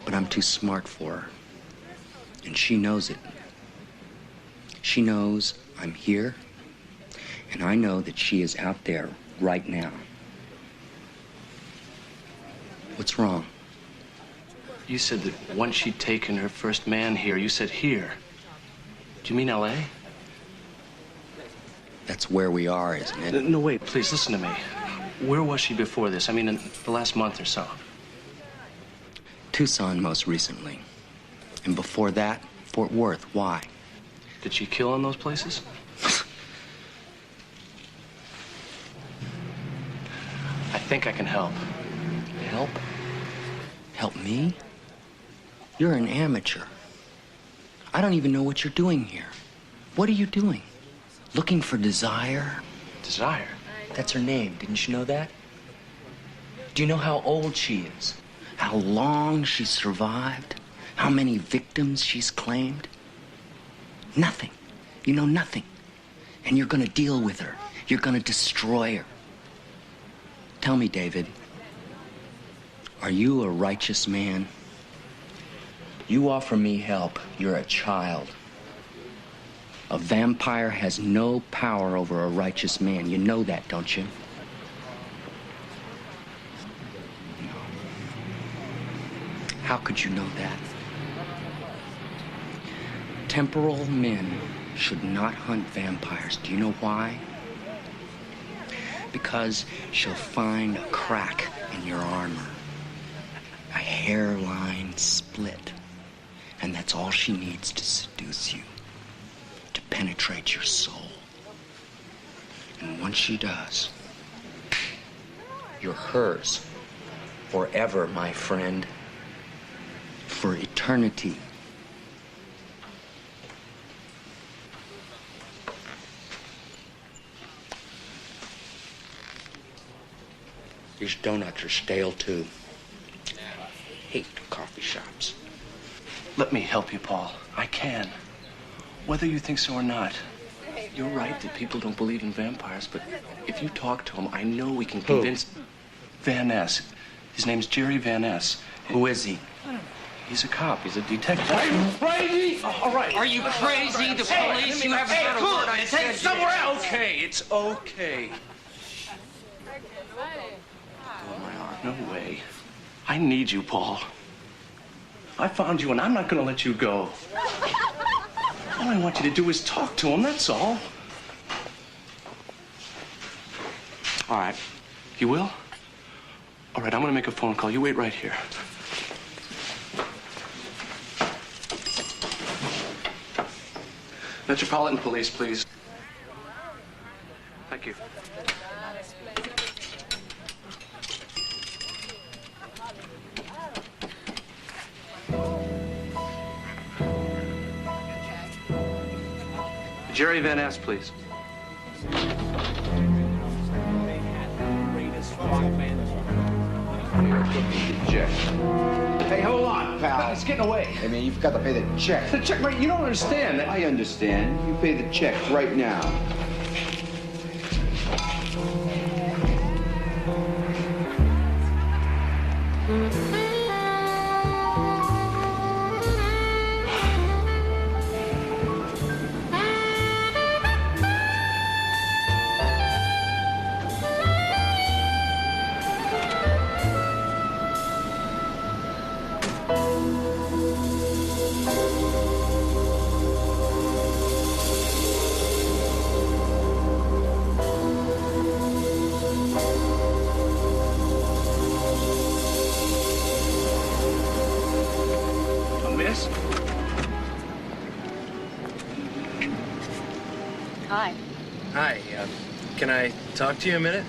Speaker 8: But I'm too smart for her. And she knows it. She knows I'm here, and I know that she is out there right now. What's wrong?
Speaker 7: You said that once she'd taken her first man here, you said here. Do you mean L.A.?
Speaker 8: That's where we are, isn't it?
Speaker 7: No, wait, please, listen to me. Where was she before this? I mean, in the last month or so.
Speaker 8: Tucson most recently. And before that, Fort Worth. Why?
Speaker 7: Did she kill in those places? I think I can help.
Speaker 8: Help? Help me? You're an amateur. I don't even know what you're doing here. What are you doing? Looking for Desire?
Speaker 7: Desire?
Speaker 8: That's her name. Didn't you know that? Do you know how old she is? How long she's survived? How many victims she's claimed? Nothing. You know nothing. And you're gonna deal with her. You're gonna destroy her. Tell me, David, are you a righteous man? You offer me help, you're a child. A vampire has no power over a righteous man. You know that, don't you? No. How could you know that? Temporal men should not hunt vampires. Do you know why? Because she'll find a crack in your armor. A hairline split. And that's all she needs to seduce you. To penetrate your soul. And once she does, you're hers. Forever, my friend. For eternity. Your donuts are stale, too. I hate coffee shops.
Speaker 7: Let me help you, Paul. I can. Whether you think so or not, you're right that people don't believe in vampires, but if you talk to them, I know we can convince... Van Ness. His name's Jerry Van Ness.
Speaker 8: Who is he?
Speaker 7: He's a cop. He's a detective.
Speaker 16: Are you crazy?
Speaker 7: All right.
Speaker 16: Are you crazy? The police? You haven't got a word I said.
Speaker 7: It's somewhere else. Okay, it's okay. Oh, my arm. No way. I need you, Paul. I found you, and I'm not going to let you go. All I want you to do is talk to him, that's all. All right. You will? All right, I'm going to make a phone call. You wait right here. Metropolitan Police, please. Thank you. Jerry Van Ness, please.
Speaker 1: Check. Hey, hold on, pal.
Speaker 7: It's getting away.
Speaker 1: I mean, you've got to pay the check.
Speaker 7: The check, right? You don't understand.
Speaker 1: I understand. You pay the check right now.
Speaker 5: Hi.
Speaker 7: Hi. Can I talk to you a minute?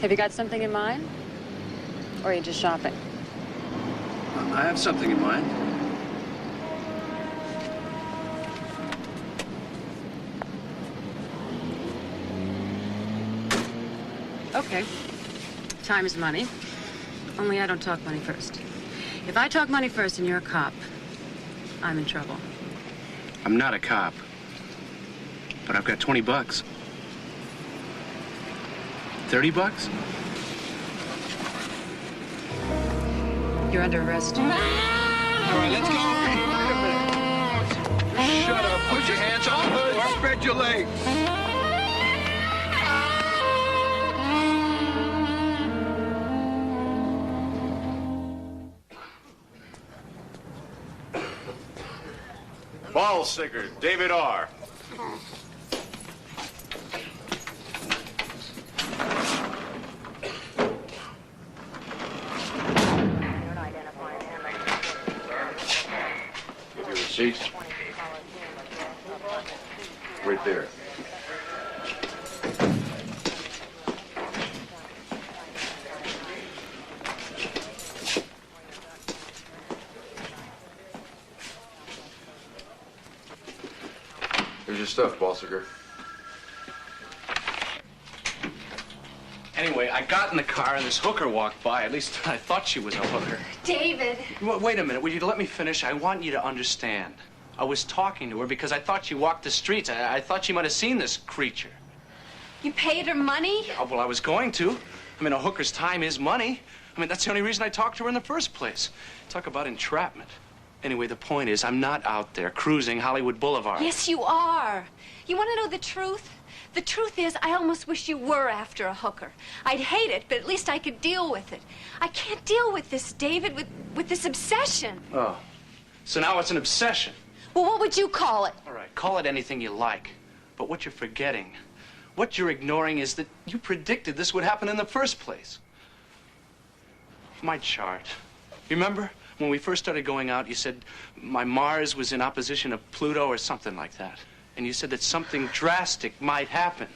Speaker 5: Have you got something in mind? Or are you just shopping?
Speaker 7: I have something in mind.
Speaker 5: Okay. Time is money. Only I don't talk money first. If I talk money first and you're a cop, I'm in trouble.
Speaker 7: I'm not a cop. But I've got 20 bucks. 30 bucks?
Speaker 5: You're under arrest.
Speaker 16: All right, let's go. Shut up. Put your hands on the hood. Spread your legs.
Speaker 4: Balsiger, David R. Give your receipts. Right there. Here's your stuff, Balsiger.
Speaker 7: Anyway, I got in the car and this hooker walked by. At least I thought she was a hooker.
Speaker 9: David.
Speaker 7: Wait a minute. Will you let me finish? I want you to understand. I was talking to her because I thought she walked the streets. I thought she might have seen this creature.
Speaker 9: You paid her money?
Speaker 7: Oh, well, I was going to. I mean, a hooker's time is money. I mean, that's the only reason I talked to her in the first place. Talk about entrapment. Anyway, the point is, I'm not out there cruising Hollywood Boulevard.
Speaker 9: Yes, you are. You want to know the truth? The truth is, I almost wish you were after a hooker. I'd hate it, but at least I could deal with it. I can't deal with this, David, with this obsession.
Speaker 7: Oh, so now it's an obsession.
Speaker 9: Well, what would you call it?
Speaker 7: All right, call it anything you like. But what you're forgetting, what you're ignoring is that you predicted this would happen in the first place. My chart. Remember? When we first started going out, you said my Mars was in opposition of Pluto or something like that. And you said that something drastic might happen.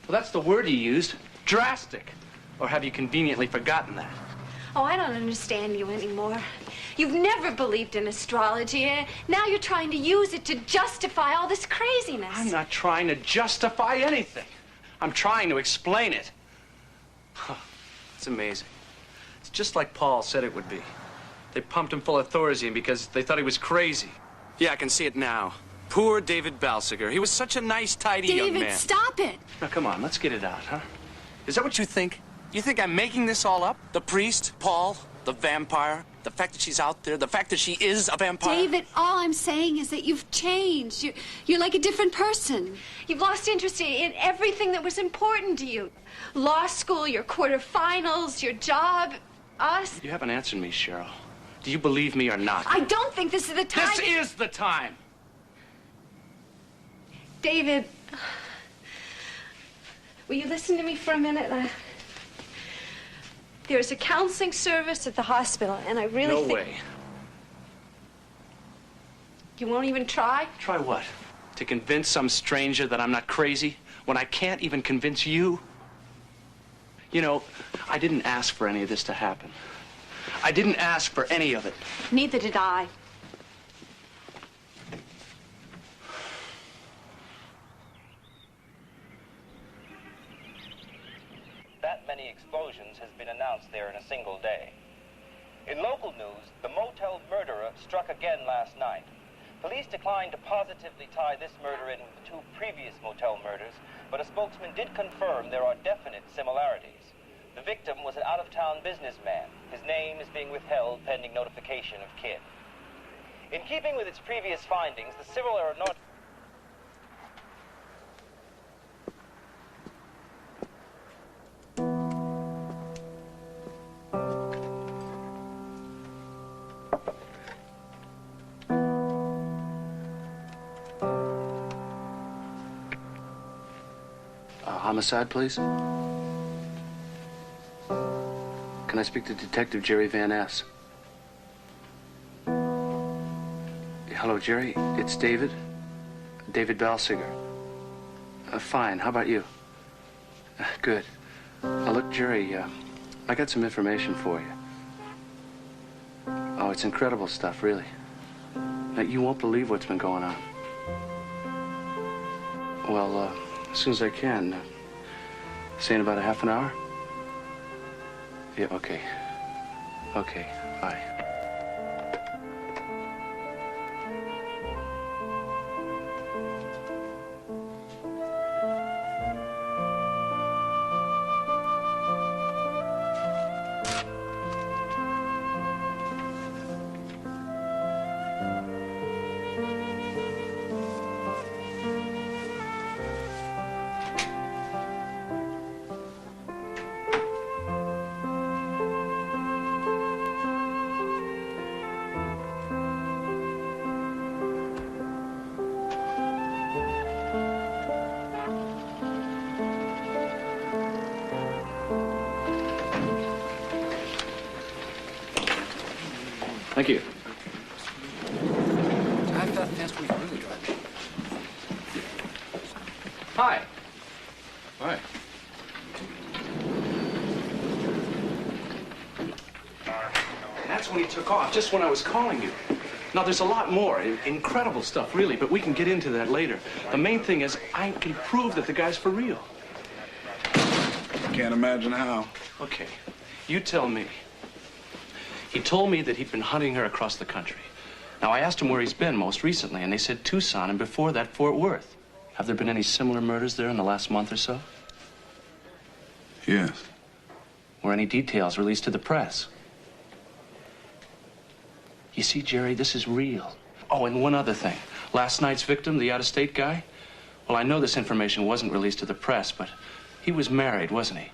Speaker 7: Well, that's the word you used, drastic. Or have you conveniently forgotten that?
Speaker 9: Oh, I don't understand you anymore. You've never believed in astrology, and now you're trying to use it to justify all this craziness.
Speaker 7: I'm not trying to justify anything. I'm trying to explain it. It's amazing. It's just like Paul said it would be. They pumped him full of Thorazine because they thought he was crazy. Yeah, I can see it now. Poor David Balsiger. He was such a nice, tidy young man.
Speaker 20: David, stop it!
Speaker 7: Now, come on, let's get it out, huh? Is that what you think? You think I'm making this all up? The priest, Paul, the vampire, the fact that she's out there, the fact that she is a vampire?
Speaker 20: David, all I'm saying is that you've changed. You're like a different person.
Speaker 10: You've lost interest in everything that was important to you. Law school, your quarterfinals, your job, us.
Speaker 7: You haven't answered me, Cheryl. Do you believe me or not?
Speaker 10: I don't think this is the time.
Speaker 7: This is the time!
Speaker 10: David, will you listen to me for a minute? There's a counseling service at the hospital, and I really think...
Speaker 7: No way.
Speaker 10: You won't even try?
Speaker 7: Try what? To convince some stranger that I'm not crazy when I can't even convince you? You know, I didn't ask for any of this to happen. I didn't ask for any of it.
Speaker 10: Neither did I.
Speaker 3: That many explosions has been announced there in a single day. In local news, the motel murderer struck again last night. Police declined to positively tie this murder in with the two previous motel murders, but a spokesman did confirm there are definite similarities. The victim was an out-of-town businessman. His name is being withheld pending notification of kin. In keeping with its previous findings, the civil aeronautic...
Speaker 7: Homicide, please? Can I speak to Detective Jerry Van Ness? Hello, Jerry. It's David. David Balsiger. Fine. How about you? Good. Look, Jerry, I got some information for you. Oh, it's incredible stuff, really. Now, you won't believe what's been going on. Well, as soon as I can. Say in about a half an hour? Yeah, okay. Okay, bye. Thank you.
Speaker 8: Drive that fast where you really drive.
Speaker 7: Hi. Hi. That's when he took off, just when I was calling you. Now, there's a lot more. Incredible stuff, really, but we can get into that later. The main thing is I can prove that the guy's for real.
Speaker 14: Can't imagine how.
Speaker 7: Okay, you tell me. He told me that he'd been hunting her across the country. Now, I asked him where he's been most recently, and they said Tucson, and before that, Fort Worth. Have there been any similar murders there in the last month or so?
Speaker 14: Yes.
Speaker 7: Were any details released to the press? You see, Jerry, this is real. Oh, and one other thing. Last night's victim, the out-of-state guy? Well, I know this information wasn't released to the press, but he was married, wasn't he?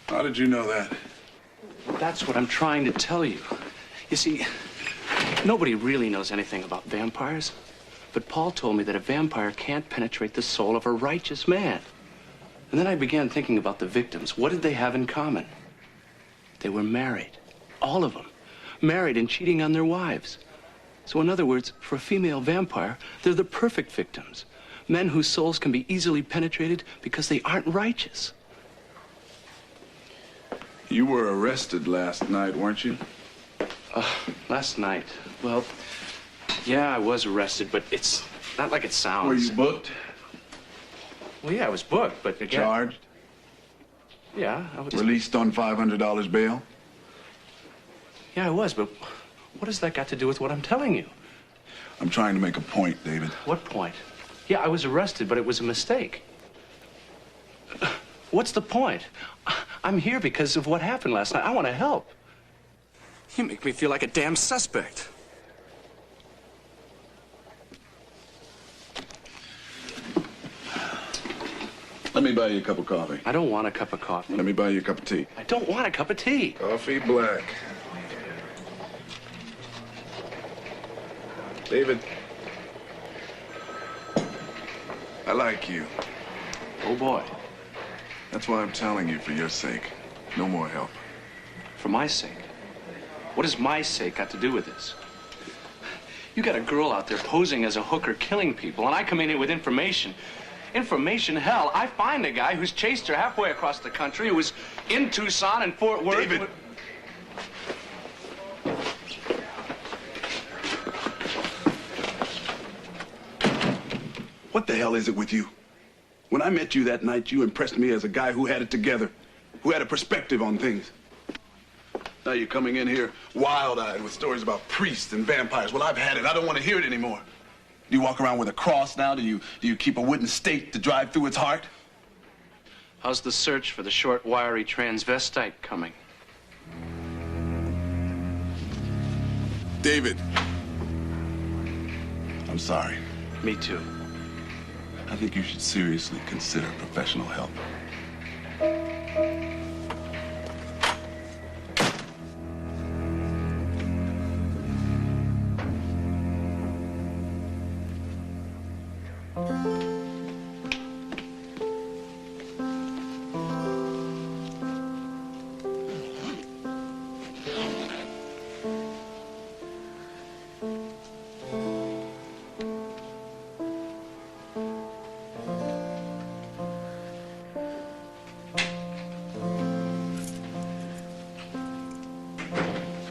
Speaker 14: How did you know that?
Speaker 7: That's what I'm trying to tell you. You see, nobody really knows anything about vampires. But Paul told me that a vampire can't penetrate the soul of a righteous man. And then I began thinking about the victims. What did they have in common? They were married. All of them. Married and cheating on their wives. So in other words, for a female vampire, they're the perfect victims. Men whose souls can be easily penetrated because they aren't righteous.
Speaker 14: You were arrested last night, weren't you?
Speaker 7: Last night? Well, yeah, I was arrested, but it's not like it sounds.
Speaker 14: Were you booked?
Speaker 7: Well, yeah, I was booked, but again...
Speaker 14: Charged?
Speaker 7: Yeah, I was...
Speaker 14: Released on $500 bail?
Speaker 7: Yeah, I was, but what has that got to do with what I'm telling you?
Speaker 14: I'm trying to make a point, David.
Speaker 7: What point? Yeah, I was arrested, but it was a mistake. What's the point? I'm here because of what happened last night. I want to help. You make me feel like a damn suspect.
Speaker 14: Let me buy you a cup of coffee.
Speaker 7: I don't want a cup of coffee.
Speaker 14: Let me buy you a cup of tea.
Speaker 7: I don't want a cup of tea.
Speaker 14: Coffee black. David, I like you.
Speaker 7: Oh, boy.
Speaker 14: That's why I'm telling you, for your sake. No more help.
Speaker 7: For my sake? What has my sake got to do with this? You got a girl out there posing as a hooker, killing people, and I come in here with information. Information? Hell, I find a guy who's chased her halfway across the country, who was in Tucson and Fort Worth.
Speaker 14: David! What the hell is it with you? When I met you that night, you impressed me as a guy who had it together, who had a perspective on things. Now you're coming in here wild-eyed with stories about priests and vampires. Well, I've had it. I don't want to hear it anymore. Do you walk around with a cross now? Do you keep a wooden stake to drive through its heart?
Speaker 7: How's the search for the short, wiry transvestite coming?
Speaker 14: David. I'm sorry.
Speaker 7: Me too.
Speaker 14: I think you should seriously consider professional help.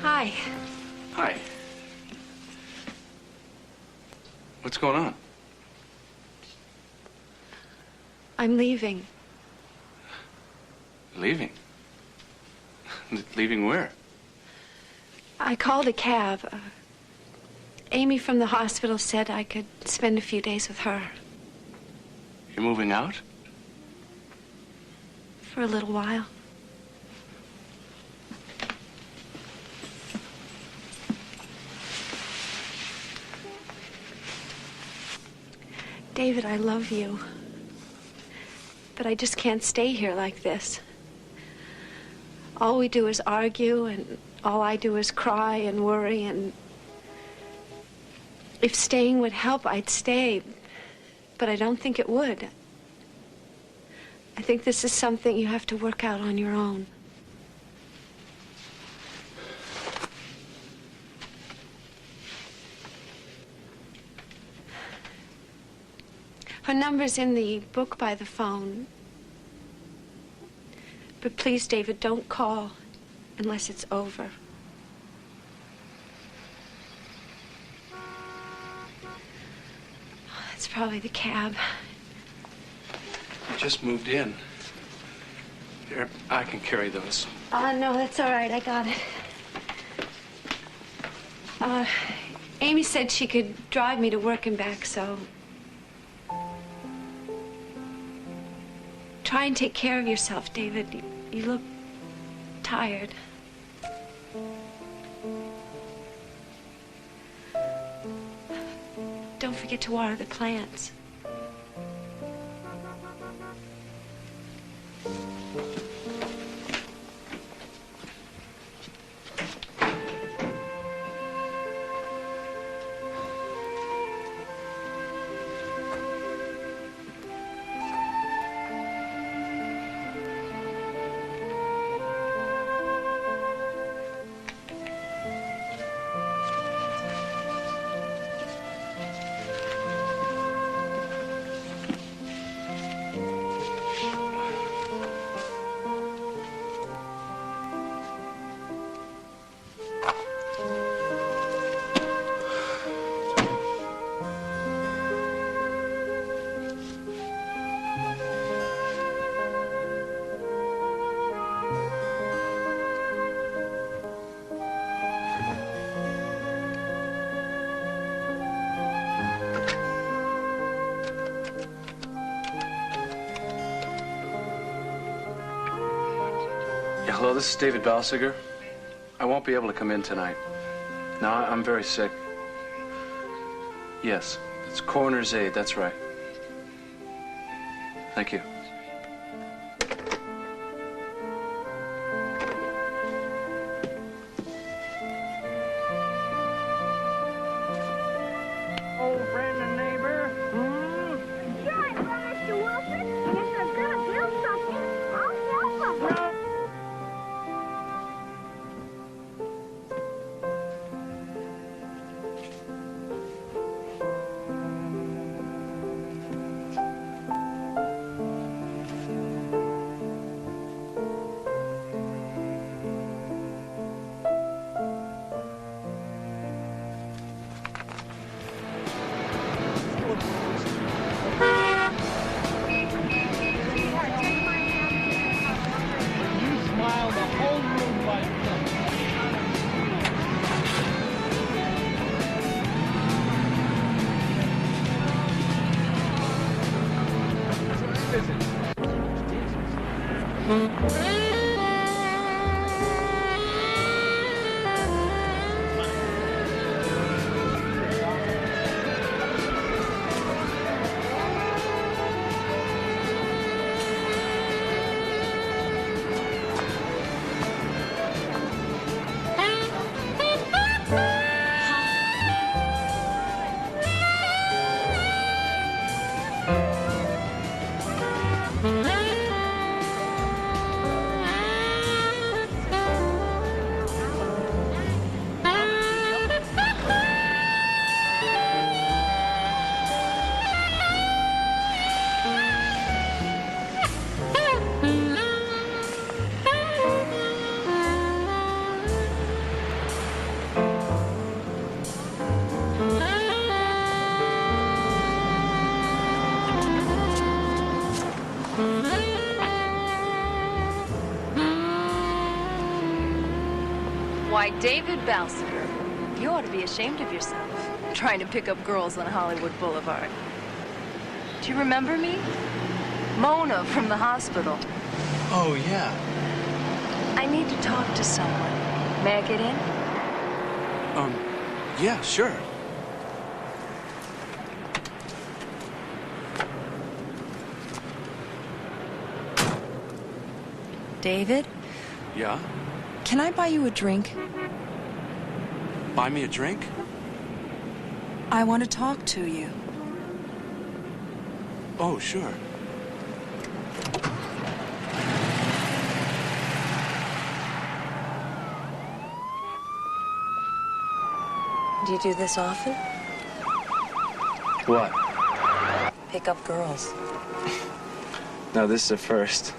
Speaker 10: Hi.
Speaker 7: Hi. What's going on?
Speaker 10: I'm leaving.
Speaker 7: Leaving? Leaving where?
Speaker 10: I called a cab. Amy from the hospital said I could spend a few days with her.
Speaker 7: You're moving out?
Speaker 10: For a little while. David, I love you. But I just can't stay here like this. All we do is argue, and all I do is cry and worry, and if staying would help, I'd stay. But I don't think it would. I think this is something you have to work out on your own. Her number's in the book by the phone. But please, David, don't call unless it's over. That's probably the cab.
Speaker 7: I just moved in. Here, I can carry those.
Speaker 10: No, that's all right. I got it. Amy said she could drive me to work and back, so... Try and take care of yourself, David. You look tired. Don't forget to water the plants.
Speaker 7: Hello, this is David Balsiger. I won't be able to come in tonight. No, I'm very sick. Yes, it's coroner's aid, that's right. Thank you.
Speaker 16: Old friend and neighbor.
Speaker 2: Sure, Mr. Wilson. If they're gonna build something, I'll help them.
Speaker 22: Why, David Balsiger, you ought to be ashamed of yourself, trying to pick up girls on Hollywood Boulevard. Do you remember me? Mona from the hospital.
Speaker 7: Oh, yeah.
Speaker 22: I need to talk to someone. May I get in?
Speaker 7: Yeah, sure.
Speaker 22: David?
Speaker 7: Yeah?
Speaker 22: Can I buy you a drink?
Speaker 7: Buy me a drink?
Speaker 22: I want to talk to you.
Speaker 7: Oh, sure.
Speaker 22: Do you do this often?
Speaker 7: What?
Speaker 22: Pick up girls.
Speaker 7: No, this is a first.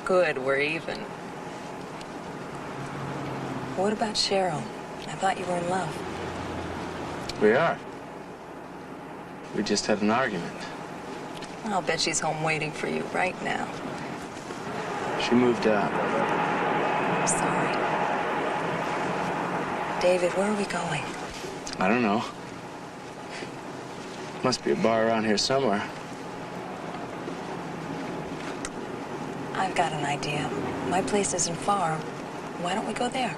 Speaker 22: Good, we're even. What about Cheryl? I thought you were in love.
Speaker 7: We are. We just had an argument.
Speaker 22: I'll bet she's home waiting for you right now.
Speaker 7: She moved out.
Speaker 22: I'm sorry. David, where are we going?
Speaker 7: I don't know. Must be a bar around here somewhere.
Speaker 22: I've got an idea. My place isn't far. Why don't we go there?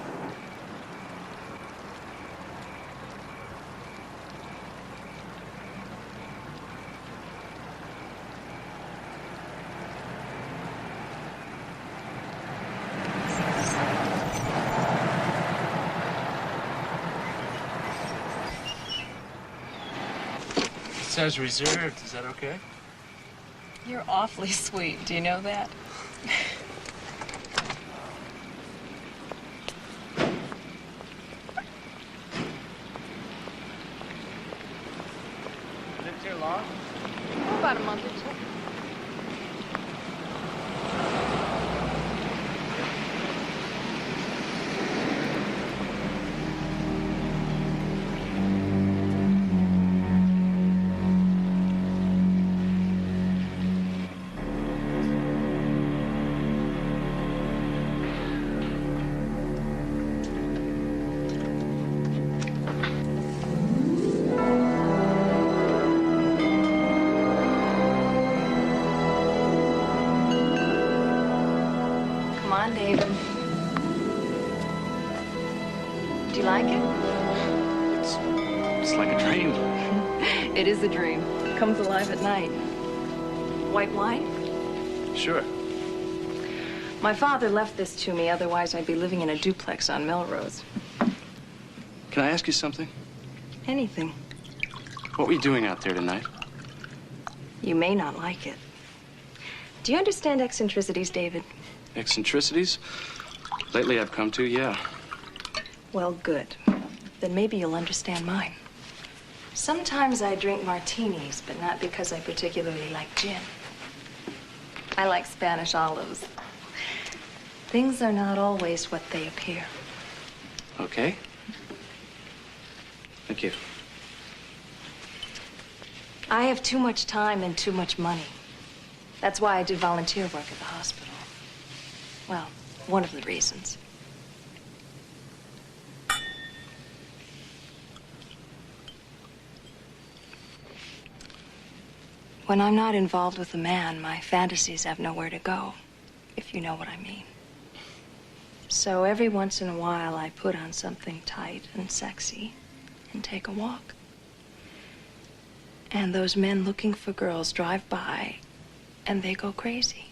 Speaker 7: It says reserved. Is that okay?
Speaker 22: You're awfully sweet. Do you know that?
Speaker 7: Lived here long?
Speaker 22: About a month or two. you like it?
Speaker 7: It's like a dream.
Speaker 22: It is a dream. It comes alive at night. White wine?
Speaker 7: Sure.
Speaker 22: My father left this to me, otherwise I'd be living in a duplex on Melrose.
Speaker 7: Can I ask you something?
Speaker 22: Anything.
Speaker 7: What were you doing out there tonight?
Speaker 22: You may not like it. Do you understand eccentricities, David?
Speaker 7: Eccentricities? Lately I've come to, yeah.
Speaker 22: Well, good. Then maybe you'll understand mine. Sometimes I drink martinis, but not because I particularly like gin. I like Spanish olives. Things are not always what they appear.
Speaker 7: Okay. Thank you.
Speaker 22: I have too much time and too much money. That's why I do volunteer work at the hospital. Well, one of the reasons. When I'm not involved with a man, my fantasies have nowhere to go, if you know what I mean. So every once in a while, I put on something tight and sexy and take a walk. And those men looking for girls drive by, and they go crazy.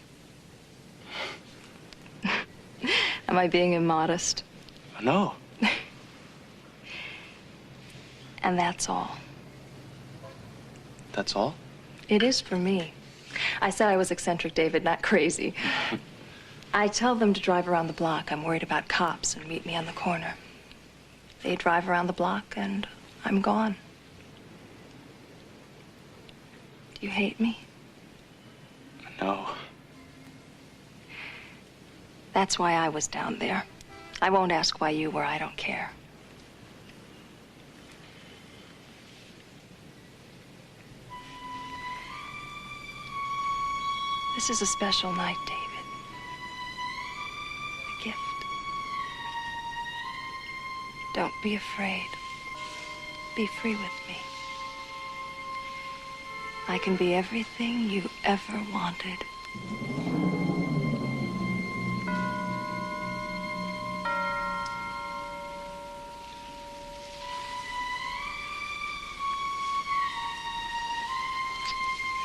Speaker 22: Am I being immodest?
Speaker 7: No.
Speaker 22: And that's all.
Speaker 7: That's all?
Speaker 22: It is for me. I said I was eccentric, David, not crazy. I tell them to drive around the block. I'm worried about cops, and meet me on the corner. They drive around the block, and I'm gone. Do you hate me?
Speaker 7: No.
Speaker 22: That's why I was down there. I won't ask why you were. I don't care. This is a special night, David. A gift. Don't be afraid. Be free with me. I can be everything you ever wanted.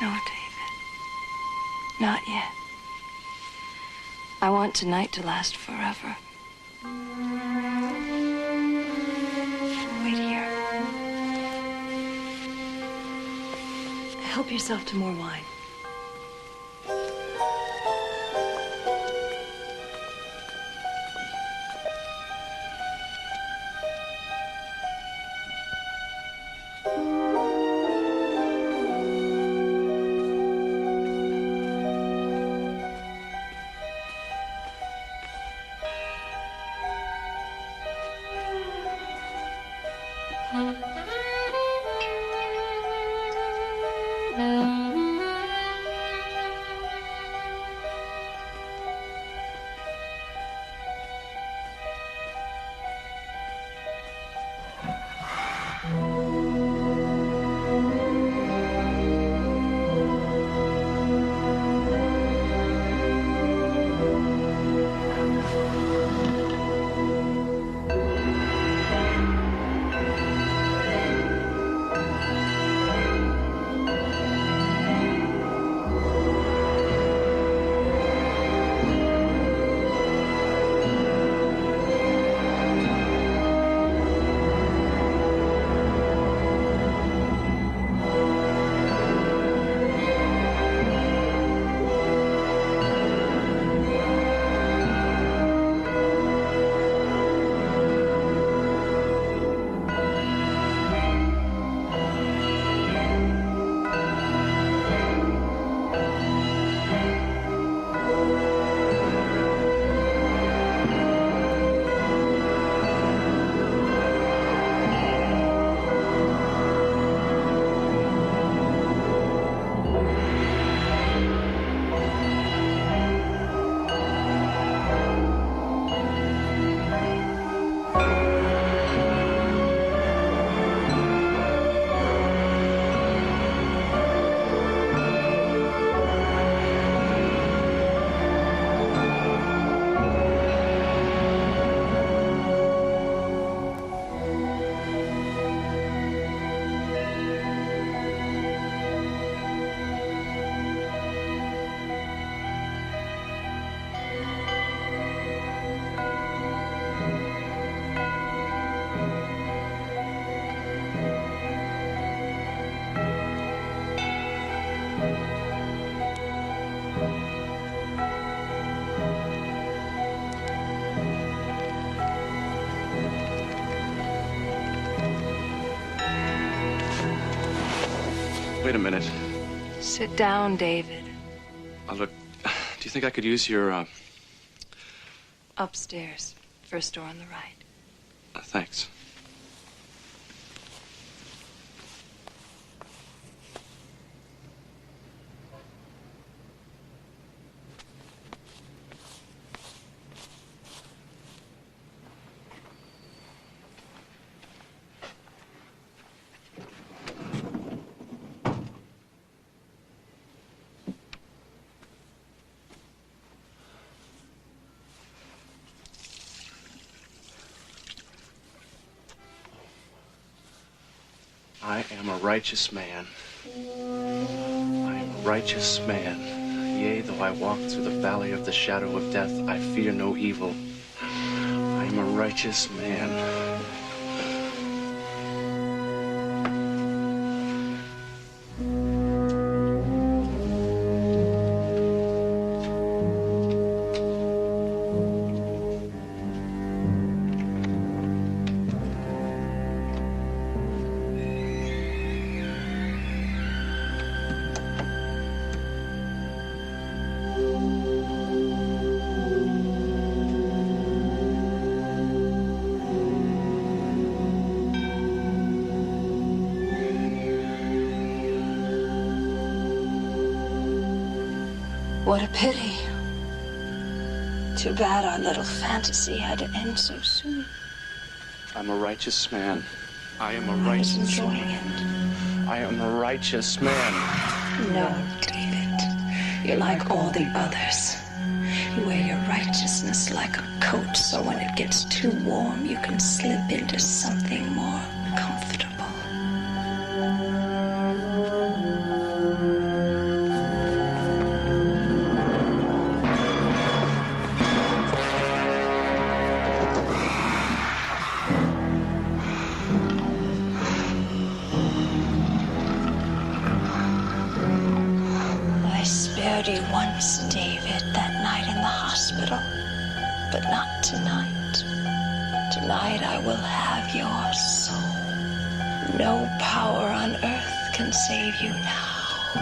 Speaker 22: No, David. Not yet. I want tonight to last forever. Wait here. Help yourself to more wine.
Speaker 7: Wait a minute.
Speaker 22: Sit down, David.
Speaker 7: Look, do you think I could use your,
Speaker 22: Upstairs. First door on the right.
Speaker 7: Thanks. I am a righteous man. I am a righteous man. Yea, though I walk through the valley of the shadow of death, I fear no evil. I am a righteous man.
Speaker 22: What a pity. Too bad our little fantasy had to end so soon.
Speaker 7: I'm a righteous man. I am a righteous man. I am a righteous man.
Speaker 22: No, David. You're like all the others. You wear your righteousness like a coat, so when it gets too warm, you can slip into something more comfortable. Once, David, that night in the hospital, but not tonight. Tonight I will have your soul. No power on earth can save you now.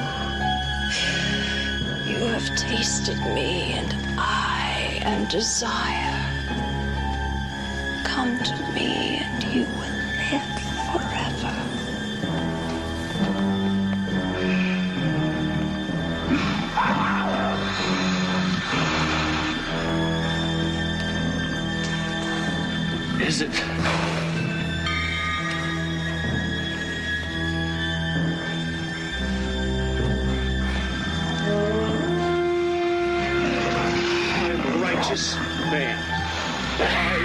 Speaker 22: You have tasted me, and I am desire. Come to me, and you will live forever.
Speaker 7: Is it? I'm a righteous man. I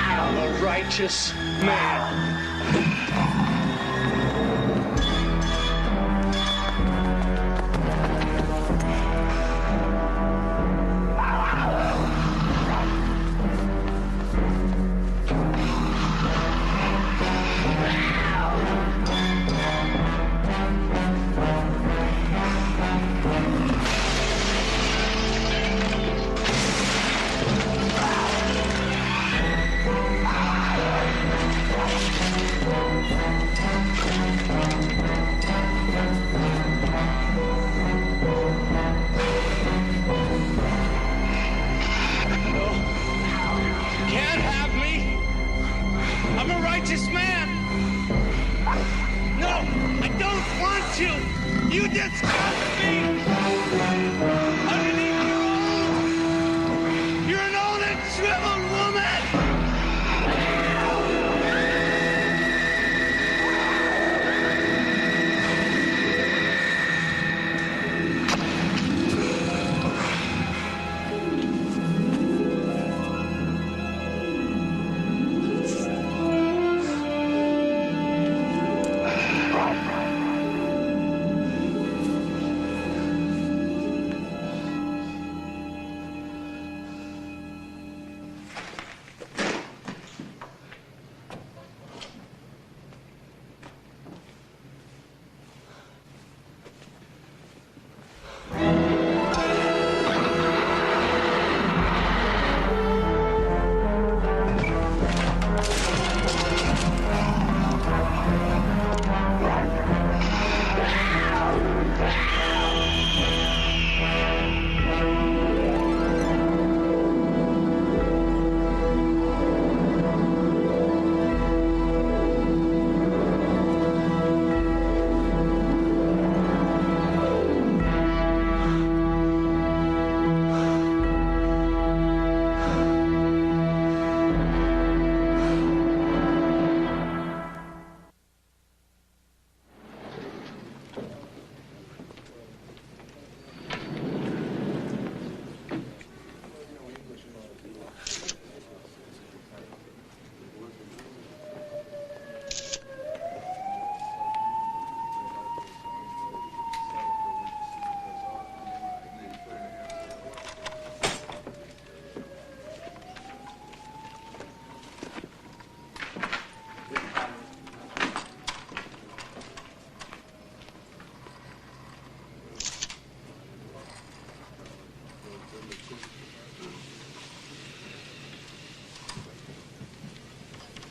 Speaker 7: am a righteous man.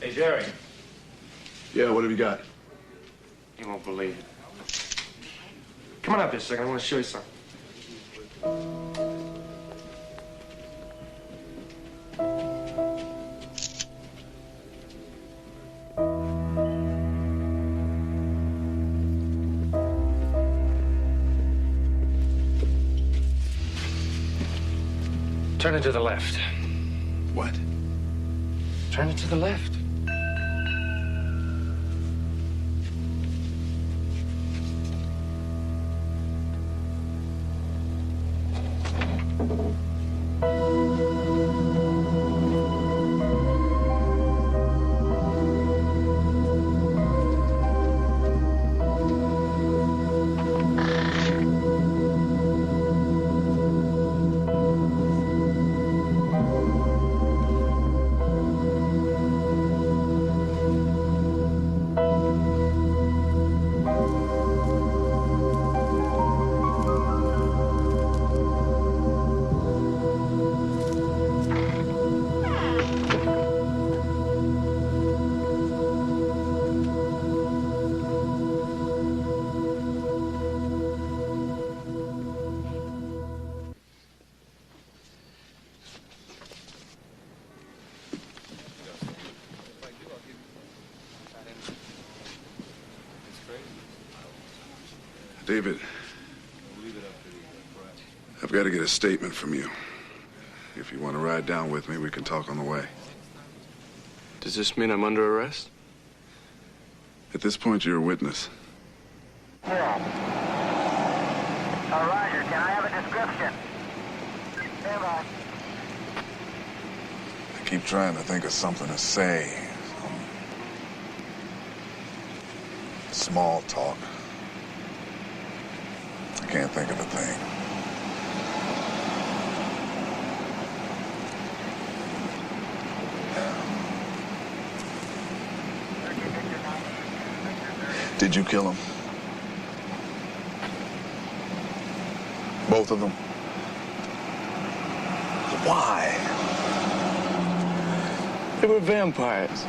Speaker 16: Hey, Jerry.
Speaker 14: Yeah, what have you got?
Speaker 16: You won't believe it. Come on up here a second. I want to show you something. Turn it to the left.
Speaker 14: What?
Speaker 16: Turn it to the left.
Speaker 14: David, I've got to get a statement from you. If you want to ride down with me, we can talk on the way.
Speaker 7: Does this mean I'm under arrest?
Speaker 14: At this point, you're a witness.
Speaker 11: Yeah. Roger, can I have a description? Stand by.
Speaker 14: I keep trying to think of something to say. Small talk. I can't think of a thing. Did you kill him? Both of them? Why?
Speaker 7: They were vampires.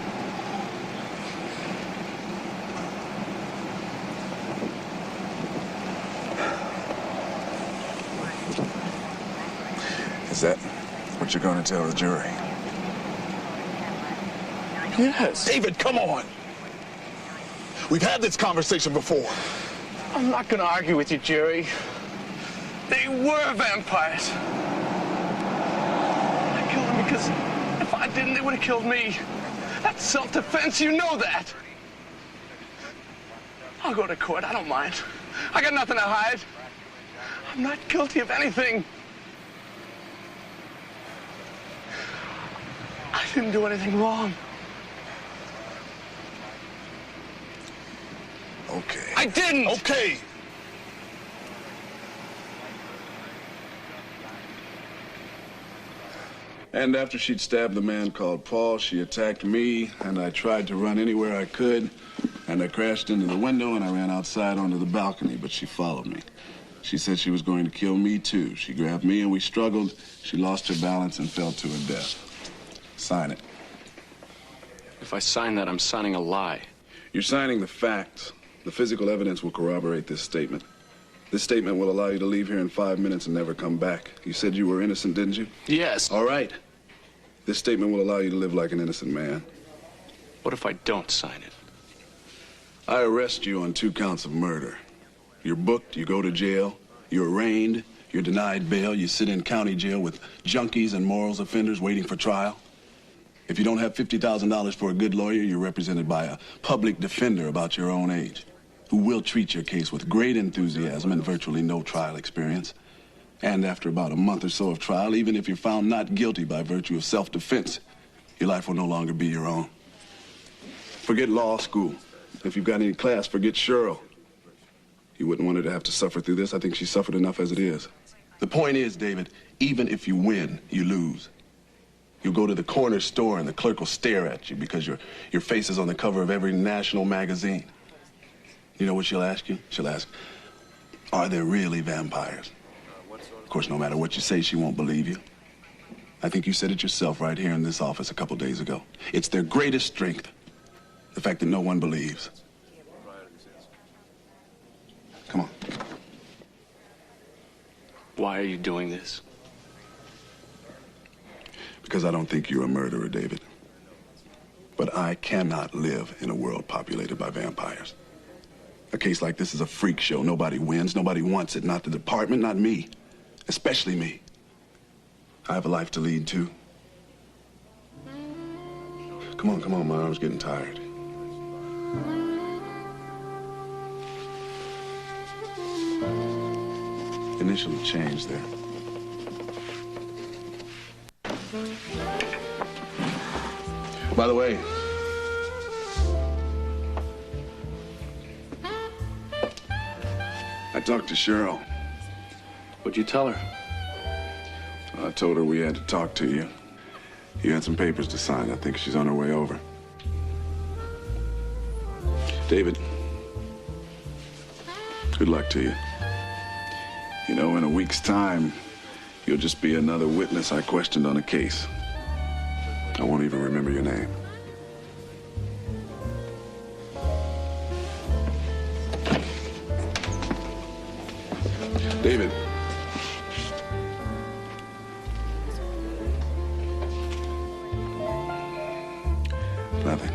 Speaker 14: Is that what you're going to tell the jury?
Speaker 7: Yes.
Speaker 14: David, come on. We've had this conversation before.
Speaker 7: I'm not going to argue with you, Jerry. They were vampires. I killed them because if I didn't, they would have killed me. That's self-defense, you know that. I'll go to court, I don't mind. I got nothing to hide. I'm not guilty of anything. I didn't do anything wrong.
Speaker 14: Okay.
Speaker 7: I didn't!
Speaker 14: Okay. And after she'd stabbed the man called Paul, she attacked me, and I tried to run anywhere I could, and I crashed into the window, and I ran outside onto the balcony, but she followed me. She said she was going to kill me, too. She grabbed me, and we struggled. She lost her balance and fell to her death. Sign it.
Speaker 7: If I sign that, I'm signing a lie.
Speaker 14: You're signing the facts. The physical evidence will corroborate this statement. This statement will allow you to leave here in 5 minutes and never come back. You said you were innocent, didn't you?
Speaker 7: Yes.
Speaker 14: All right. This statement will allow you to live like an innocent man.
Speaker 7: What if I don't sign it?
Speaker 14: I arrest you on 2 counts of murder. You're booked, you go to jail, you're arraigned, you're denied bail, you sit in county jail with junkies and morals offenders waiting for trial. If you don't have $50,000 for a good lawyer, you're represented by a public defender about your own age, who will treat your case with great enthusiasm and virtually no trial experience. And after about a month or so of trial, even if you're found not guilty by virtue of self-defense, your life will no longer be your own. Forget law school. If you've got any class, forget Cheryl. You wouldn't want her to have to suffer through this. I think she's suffered enough as it is. The point is, David, even if you win, you lose. You'll go to the corner store and the clerk will stare at you because your face is on the cover of every national magazine. You know what she'll ask you? She'll ask, are there really vampires? Of course, no matter what you say, she won't believe you. I think you said it yourself right here in this office a couple days ago. It's their greatest strength. The fact that no one believes. Come on.
Speaker 7: Why are you doing this?
Speaker 14: Because I don't think you're a murderer, David. But I cannot live in a world populated by vampires. A case like this is a freak show. Nobody wins. Nobody wants it. Not the department, not me. Especially me. I have a life to lead, too. Come on, my arm's getting tired. Initial change there. By the way, I talked to Cheryl.
Speaker 7: What'd you tell her?
Speaker 14: I told her we had to talk to you. You had some papers to sign. I think she's on her way over. David, good luck to you. You know, in a week's time, you'll just be another witness I questioned on a case. I won't even remember your name. David. Nothing.